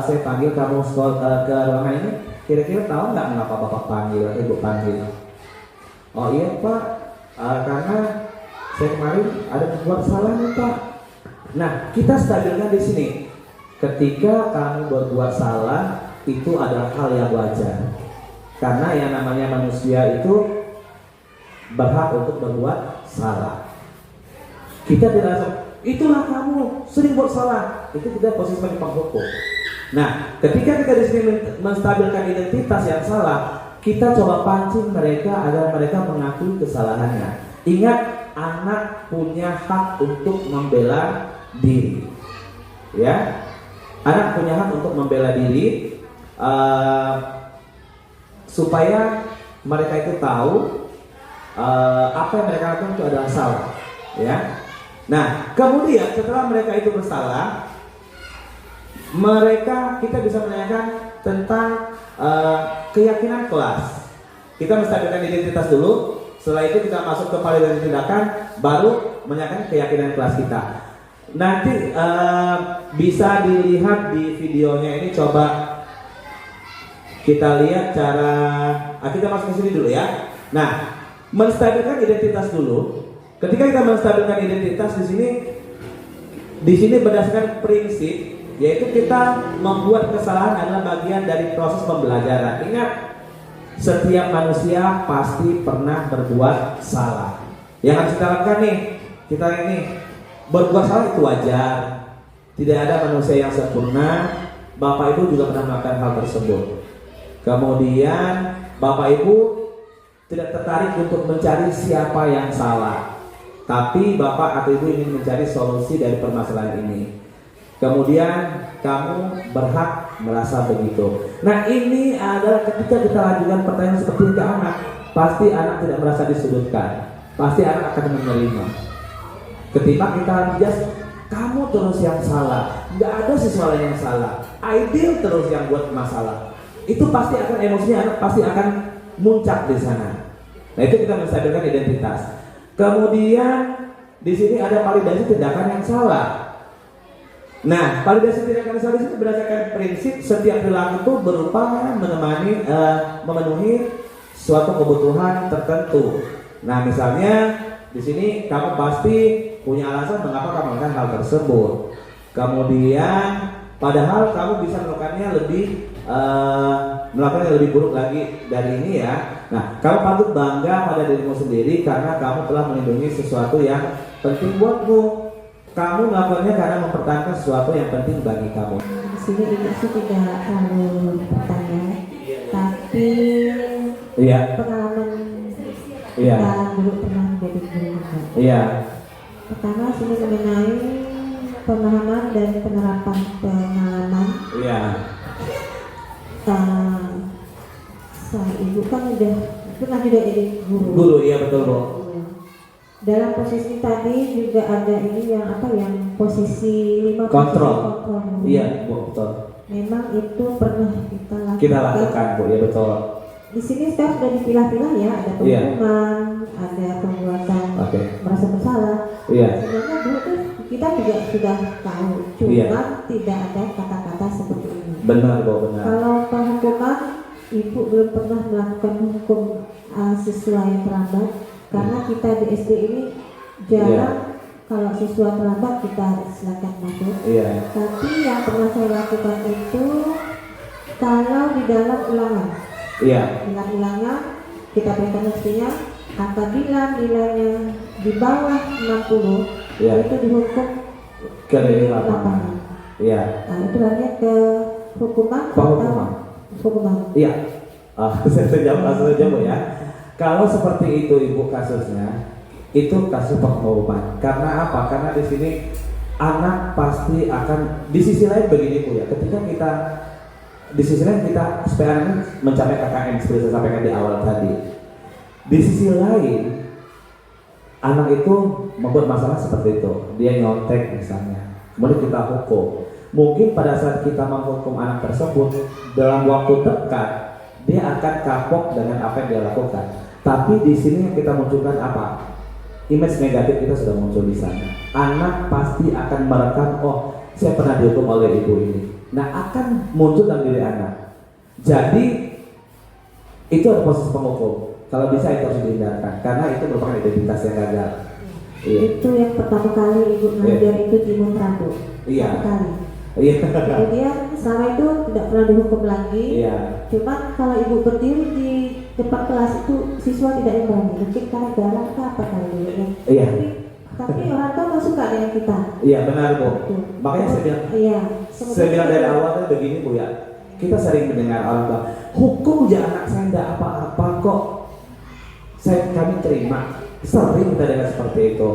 saya panggil kamu ke ruangan ini. Kira-kira tahu nggak mengapa bapak panggil, ibu panggil? Oh iya pak, karena saya kemarin ada berbuat salah nih pak. Nah, kita stabilkan di sini. Ketika kamu berbuat salah, itu adalah hal yang wajar. Karena yang namanya manusia itu berhak untuk berbuat salah. Kita tidak langsung, itulah kamu sering buat salah. Itu tidak posisi sebagai penghukum. Nah, ketika kita di sini menstabilkan identitas yang salah, kita coba pancing mereka agar mereka mengakui kesalahannya. Ingat, anak punya hak untuk membela diri. Ya, anak punya hak untuk membela diri. Supaya mereka itu tahu apa yang mereka lakukan itu adalah salah, ya. Nah, kemudian setelah mereka itu bersalah, kita bisa menanyakan tentang keyakinan kelas. Kita menstabilkan identitas dulu. Setelah itu kita masuk ke validasi tindakan, baru menanyakan keyakinan kelas kita. Nanti bisa dilihat di videonya ini. Coba kita lihat cara kita masuk ke sini dulu ya. Nah, menstabilkan identitas dulu. Ketika kita menstabilkan identitas di sini berdasarkan prinsip, yaitu kita membuat kesalahan adalah bagian dari proses pembelajaran. Ingat, setiap manusia pasti pernah berbuat salah. Yang harus kita lakukan nih, kita ini berbuat salah itu wajar. Tidak ada manusia yang sempurna. Bapak Ibu juga pernah melakukan hal tersebut. Kemudian Bapak Ibu tidak tertarik untuk mencari siapa yang salah, tapi Bapak atau Ibu ingin mencari solusi dari permasalahan ini. Kemudian kamu berhak merasa begitu. Nah, ini adalah ketika kita lanjutkan pertanyaan seperti itu ke anak, pasti anak tidak merasa disudutkan. Pasti anak akan menerima. Ketimbang kita just kamu terus yang salah, nggak ada sesuatu yang salah, ideal terus yang buat masalah. Itu pasti akan emosinya, anak pasti akan muncak di sana. Nah, itu kita menstabilkan identitas. Kemudian di sini ada validasi tindakan yang salah. Nah, validasi tindakan yang salah di sini berdasarkan prinsip setiap perilaku itu berupa memenuhi suatu kebutuhan tertentu. Nah, misalnya di sini kamu pasti punya alasan mengapa kamu melakukan hal tersebut. Kemudian padahal kamu bisa melakukannya lebih buruk lagi dari ini ya. Nah, kamu patut bangga pada dirimu sendiri karena kamu telah melindungi sesuatu yang penting buatmu. Kamu melakukannya karena mempertahankan sesuatu yang penting bagi kamu.
Di sini ibu sih tidak terlalu bertanya, tapi pengalaman kita dulu pernah menjadi guru. Pertama sini mengenai pemahaman dan penerapan pengalaman. Saya ibu kan udah pernah juga jadi guru.
Iya betul Bu.
Dalam posisi tadi juga ada ini yang posisi 5
kontrol.
Posisi
Iya Bu, betul.
Memang itu pernah kita lakukan.
Bu, ya betul.
Di sini sekarang sudah dipilah-pilah ya, ada penghukuman, ada pembuatan merasa bersalah. Sebenarnya dulu tuh kita juga sudah tahu, cuma tidak ada kata-kata seperti ini.
Benar Bu, benar.
Kalau penghukuman, ibu belum pernah melakukan hukum siswa yang terlambat, karena kita di SD ini jarang kalau siswa terlambat kita silakan masuk. Tapi yang pernah saya lakukan itu kalau di dalam ulangan. Ulangan kita berikan mestinya apabila nilainya di bawah 60 itu dihukum
ke lapangan.
Nah, itu artinya ke hukuman.
Saya jawab langsung saja Bu ya. Kalau seperti itu Ibu kasusnya, itu kasus penghukuman. Karena apa? Karena di sini anak pasti akan di sisi lain begini Bu ya. Ketika kita di sisi lain kita supaya anak mencapai KKM seperti saya sampaikan di awal tadi. Di sisi lain anak itu membuat masalah seperti itu. Dia nyontek misalnya. Kemudian kita hukum. mungkin pada saat kita menghukum anak tersebut dalam waktu dekat dia akan kapok dengan apa yang dia lakukan. Tapi di sini yang kita munculkan apa? Image negatif kita sudah muncul di sana. Anak pasti akan merekam, oh saya pernah dihukum oleh ibu ini. Nah akan muncul dalam diri anak. Jadi itu ada posisi penghukum. Kalau bisa itu harus dihindarkan karena itu merupakan identitas yang gagal. Iya.
Itu yang pertama kali ibu ngajar itu di Montrado.
Iya.
Pertama kali.
Iya.
Kemudian selama itu tidak pernah dihukum lagi.
Iya.
Cuman kalau ibu berdiri di depan kelas itu siswa tidak yang berani. Mungkin karena galak apa kali ya.
Iya.
Tapi orang tua nggak suka dengan kita.
Iya benar Bu.
Tuh.
Makanya saya bilang,
Iya.
saya bilang dari awal kan begini Bu ya. Kita sering mendengar orang tua, hukum ya anak saya tidak apa-apa kok. Kami terima. Sering kita dengar seperti itu.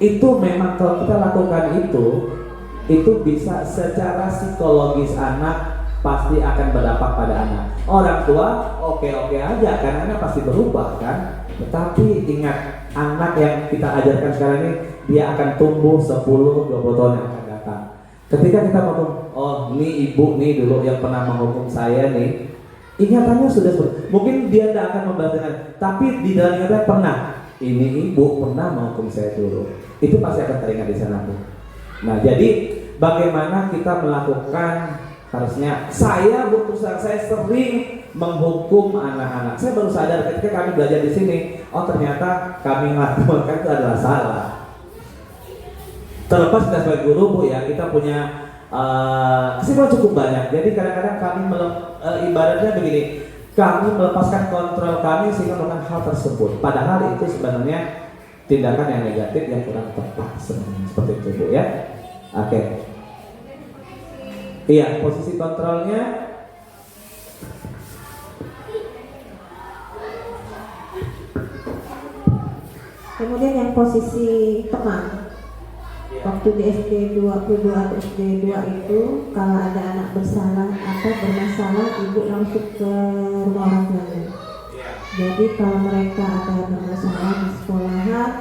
Itu memang kalau kita lakukan itu bisa secara psikologis anak pasti akan berdampak pada anak. Orang tua oke-oke aja karena anak pasti berubah kan. Tetapi ingat, anak yang kita ajarkan sekarang ini dia akan tumbuh 10-20 tahun yang akan datang. Ketika kita ngomong, oh nih ibu nih dulu yang pernah menghukum saya nih, ingatannya sudah mungkin dia tidak akan membalas dengan, tapi di dalam ingatannya pernah, ini ibu pernah menghukum saya dulu. Itu pasti akan teringat di sana Bu. Nah jadi bagaimana kita melakukan, harusnya saya sering menghukum anak-anak. Saya baru sadar ketika kami belajar di sini, oh ternyata kami melakukan itu adalah salah. Terlepas kita sebagai guru Bu ya, kita punya kesibukan cukup banyak. Jadi kadang-kadang kami ibaratnya begini, kami melepaskan kontrol kami sehingga melakukan hal tersebut. Padahal itu sebenarnya tindakan yang negatif yang kurang tepat sebenarnya, seperti itu Bu ya. Oke. Iya, posisi kontrolnya
Kemudian yang posisi teman. Waktu di SD 22 atau SD 2 itu kalau ada anak bersalah atau bermasalah, ibu langsung ke rumah orang tuanya. Jadi kalau mereka ada bermasalah di sekolahan,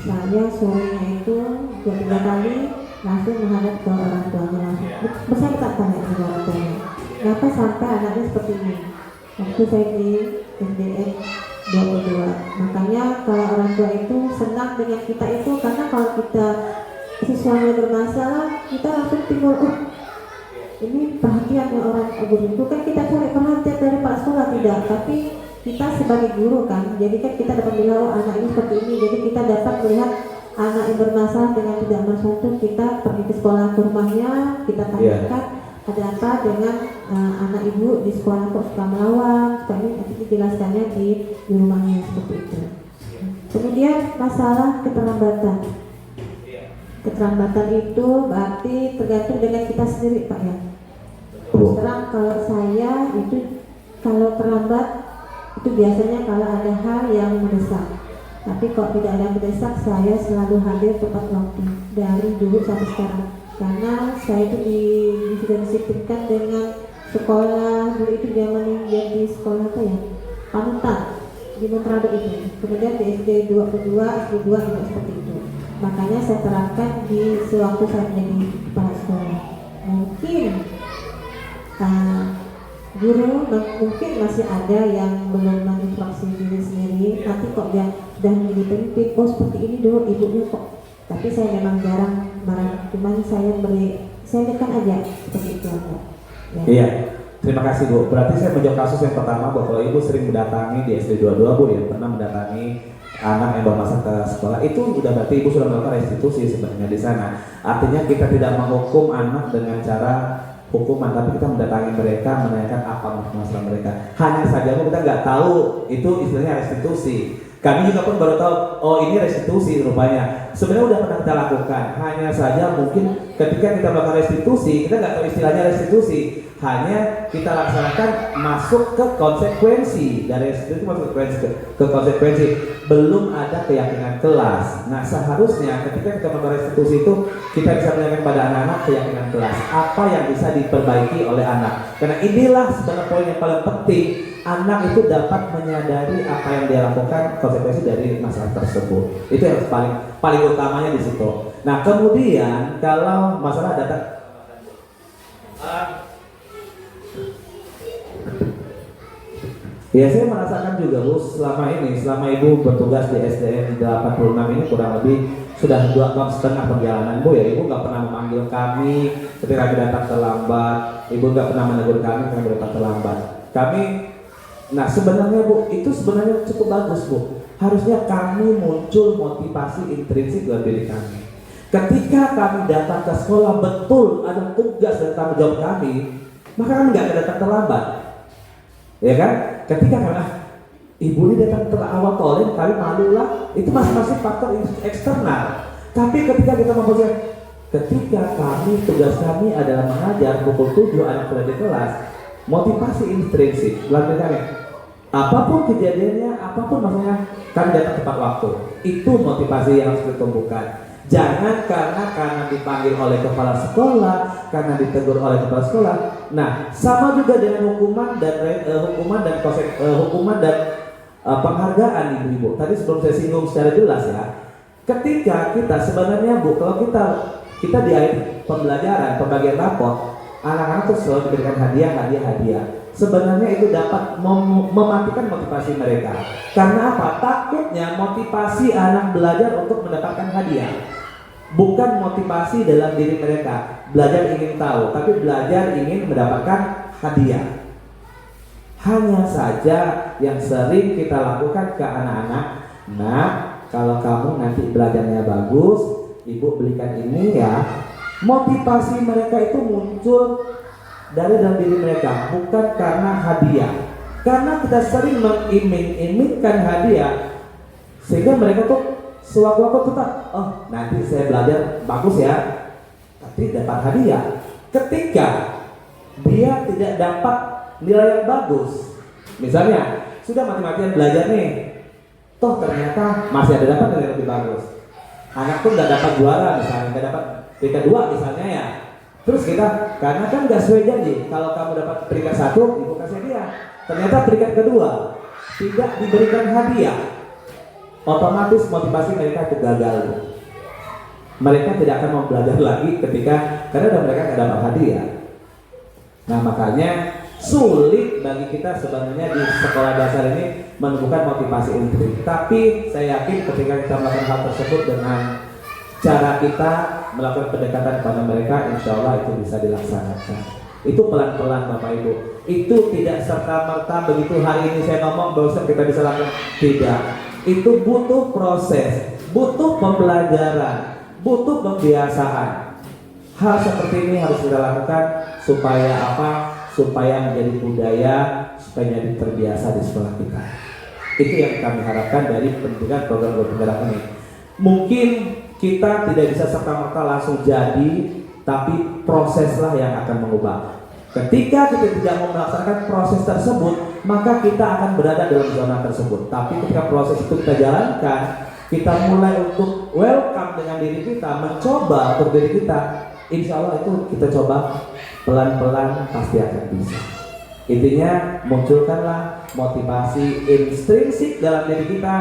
saya sorenya itu 2-3 kali langsung menghadap ke orang tuanya langsung. Saya tak tanya ke orang tuanya, kenapa sampai anaknya seperti ini? Waktu saya di SDN 22. Makanya kalau orang tua itu senang dengan kita itu karena kalau kita siswanya bermasalah, kita langsung timbul, oh ini perhatiannya orang guru. Bukan kita cari perhatian dari Pak Sekolah, tidak, tapi kita sebagai guru kan, jadi kan kita dapat bilang, oh anak ini seperti ini, jadi kita dapat melihat anak yang bermasalah dengan tidak bermasalah itu, kita pergi ke sekolah ke rumahnya, kita tanyakan ada apa dengan anak ibu di sekolah kok suka melawan, seperti ini, nanti dijelaskannya di rumahnya seperti itu. Kemudian masalah keterlambatan. Keterlambatan itu berarti tergantung dengan kita sendiri Pak ya. Terus terang kalau saya itu kalau terlambat itu biasanya kalau ada hal yang mendesak. Tapi kalau tidak ada yang mendesak, saya selalu hadir tepat waktu dari dulu sampai sekarang. Karena saya itu sudah disiplinkan dengan sekolah dulu itu zaman yang di sekolah apa ya? Panutan di Montrado itu. Kemudian di SD 22, SD 2 juga seperti itu. Makanya saya terapkan di sewaktu saya menjadi kepala sekolah. Mungkin guru mungkin masih ada yang belum menginstruksi diri sendiri. Nanti kok dia sudah menjadi pemimpin, oh seperti ini dulu ibunya kok. Tapi saya memang jarang marah, cuman saya dekat aja seperti itu aja. Ya.
Iya. Terima kasih Bu. Berarti saya menjawab kasus yang pertama bahwa kalau Ibu sering mendatangi di SD 22 Bu ya, pernah mendatangi anak yang bermasalah ke sekolah, itu udah berarti Ibu sudah melakukan restitusi sebenarnya di sana. Artinya kita tidak menghukum anak dengan cara hukuman, tapi kita mendatangi mereka, menanyakan apa masalah mereka. Hanya saja kita nggak tahu itu istilahnya restitusi. Kami juga pun baru tahu, oh ini restitusi rupanya. Sebenarnya udah pernah kita lakukan. Hanya saja mungkin ketika kita melakukan restitusi, kita nggak tahu istilahnya restitusi. Hanya kita laksanakan masuk ke konsekuensi dari restitusi, masuk ke konsekuensi. Belum ada keyakinan kelas. Nah seharusnya ketika kita melakukan restitusi itu kita bisa menanyakan pada anak-anak keyakinan kelas. Apa yang bisa diperbaiki oleh anak? Karena inilah sebenarnya poin yang paling penting. Anak itu dapat menyadari apa yang dia lakukan, konsekuensi dari masalah tersebut. Itu yang paling utamanya di situ. Nah kemudian kalau masalah datang, Ya, saya merasakan juga Bu, selama Ibu bertugas di SDN 86 ini kurang lebih sudah 2 tahun setengah perjalanan Bu ya. Ibu nggak pernah memanggil kami ketika kami datang terlambat, Ibu nggak pernah menegur kami ketika datang terlambat. Nah sebenarnya Bu, itu sebenarnya cukup bagus Bu. Harusnya kami muncul motivasi intrinsik dalam diri kami. Ketika kami datang ke sekolah betul ada tugas dan tanggung jawab kami, maka kami nggak akan datang terlambat. Ya kan? Ketika karena ibu ini datang terawal tolen, kami malu lah. Itu masing-masing faktor eksternal. Tapi ketika kita memposisikan, ketika tugas kami adalah mengajar pukul 7 anak sudah di kelas, motivasi intrinsik dalam kami. Apapun kejadiannya, apapun maksudnya, kami datang tepat waktu. Itu motivasi yang harus ditumbuhkan. Jangan karena dipanggil oleh kepala sekolah, karena ditegur oleh kepala sekolah. Nah, sama juga dengan hukuman dan penghargaan ibu-ibu. Tadi sebelum saya singgung secara jelas ya. Ketika kita sebenarnya Bu, kalau kita di akhir pembelajaran, pembagian rapor, anak-anak itu selalu diberikan hadiah. Sebenarnya itu dapat mematikan motivasi mereka. Karena apa? Takutnya motivasi anak belajar untuk mendapatkan hadiah, bukan motivasi dalam diri mereka. Belajar ingin tahu, tapi belajar ingin mendapatkan hadiah. Hanya saja yang sering kita lakukan ke anak-anak, nah kalau kamu nanti belajarnya bagus, ibu belikan ini ya. Motivasi mereka itu muncul dari dalam diri mereka, bukan karena hadiah. Karena kita sering mengiming-imingkan hadiah, sehingga mereka tuh sewaktu-waktu tetap, oh nanti saya belajar bagus ya, tapi dapat hadiah. Ketika dia tidak dapat nilai yang bagus, misalnya sudah mati-matian belajar nih, toh ternyata masih ada dapat nilai lebih bagus. Anak pun nggak dapat juara misalnya, nggak dapat peringkat 2 misalnya ya. Terus kita, karena kan gak sesuai janji, kalau kamu dapat peringkat 1, ibu kasih hadiah. Ternyata peringkat kedua tidak diberikan hadiah, otomatis motivasi mereka itu gagal. Mereka tidak akan mau belajar lagi karena mereka gak dapat hadiah. Nah makanya sulit bagi kita sebenarnya di sekolah dasar ini menemukan motivasi intrinsik. Tapi saya yakin ketika kita melakukan hal tersebut dengan cara kita melakukan pendekatan kepada mereka, insya Allah itu bisa dilaksanakan. Itu pelan-pelan Bapak Ibu. Itu tidak serta-merta begitu hari ini saya ngomong bahwa kita bisa lakukan. Tidak. Itu butuh proses, butuh pembelajaran, butuh pembiasaan. Hal seperti ini harus kita lakukan supaya apa? Supaya menjadi budaya, supaya menjadi terbiasa di sekolah kita. Itu yang kami harapkan dari pendidikan program penggerak ini. Mungkin kita tidak bisa serta-merta langsung jadi, tapi proseslah yang akan mengubah. Ketika kita tidak mau melaksanakan proses tersebut, maka kita akan berada dalam zona tersebut. Tapi ketika proses itu kita jalankan, kita mulai untuk welcome dengan diri kita, mencoba untuk diri kita, insya Allah itu kita coba pelan-pelan pasti akan bisa. Intinya munculkanlah motivasi intrinsik dalam diri kita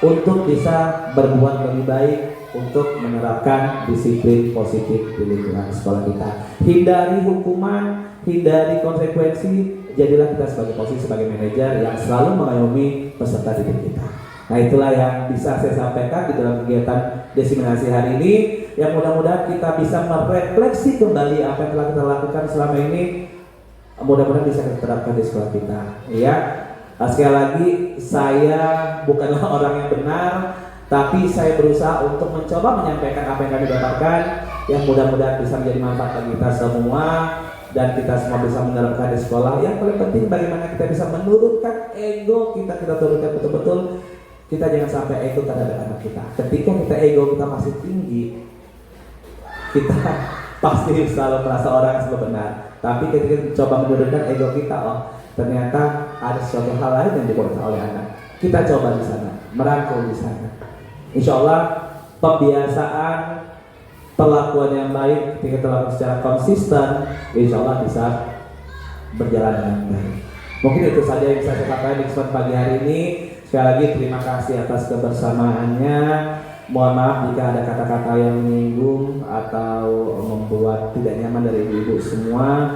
untuk bisa berbuat lebih baik, untuk menerapkan disiplin positif di lingkungan sekolah kita. Hindari hukuman, hindari konsekuensi, jadilah kita sebagai posisi sebagai manajer yang selalu mengayomi peserta didik kita. Nah itulah yang bisa saya sampaikan di dalam kegiatan diseminasi hari ini, yang mudah-mudahan kita bisa merefleksi kembali apa yang telah kita lakukan selama ini, mudah-mudahan bisa kita terapkan di sekolah kita. Ya, sekali lagi saya bukanlah orang yang benar, tapi saya berusaha untuk mencoba menyampaikan apa yang kami dapatkan, yang mudah-mudahan bisa menjadi manfaat bagi kita semua dan kita semua bisa menerapkan di sekolah. Yang paling penting bagaimana kita bisa menurunkan ego kita turunkan betul-betul. Kita jangan sampai ego terhadap anak kita. Ketika kita ego kita masih tinggi, kita pasti selalu merasa orang yang selalu benar. Tapi ketika kita coba menurunkan ego kita, oh ternyata ada sesuatu hal lain yang dibuat oleh anak. Kita coba di sana, merangkul di sana. Insya Allah pembiasaan perlakuan yang baik ketika kita lakukan secara konsisten, insya Allah bisa berjalan dengan baik. Mungkin itu saja yang bisa saya sampaikan di kesempatan pagi hari ini. Sekali lagi terima kasih atas kebersamaannya. Mohon maaf jika ada kata-kata yang menyinggung atau membuat tidak nyaman dari ibu-ibu semua.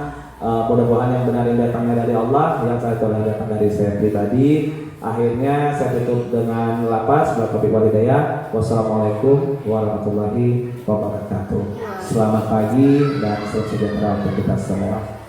Mudah-mudahan yang benar yang datangnya dari Allah, yang saya telah datang dari saya pribadi. Akhirnya saya tutup dengan lapas. Taufiq wal hidayah. Wassalamualaikum warahmatullahi wabarakatuh. Selamat pagi dan selamat sejahtera untuk kita semua.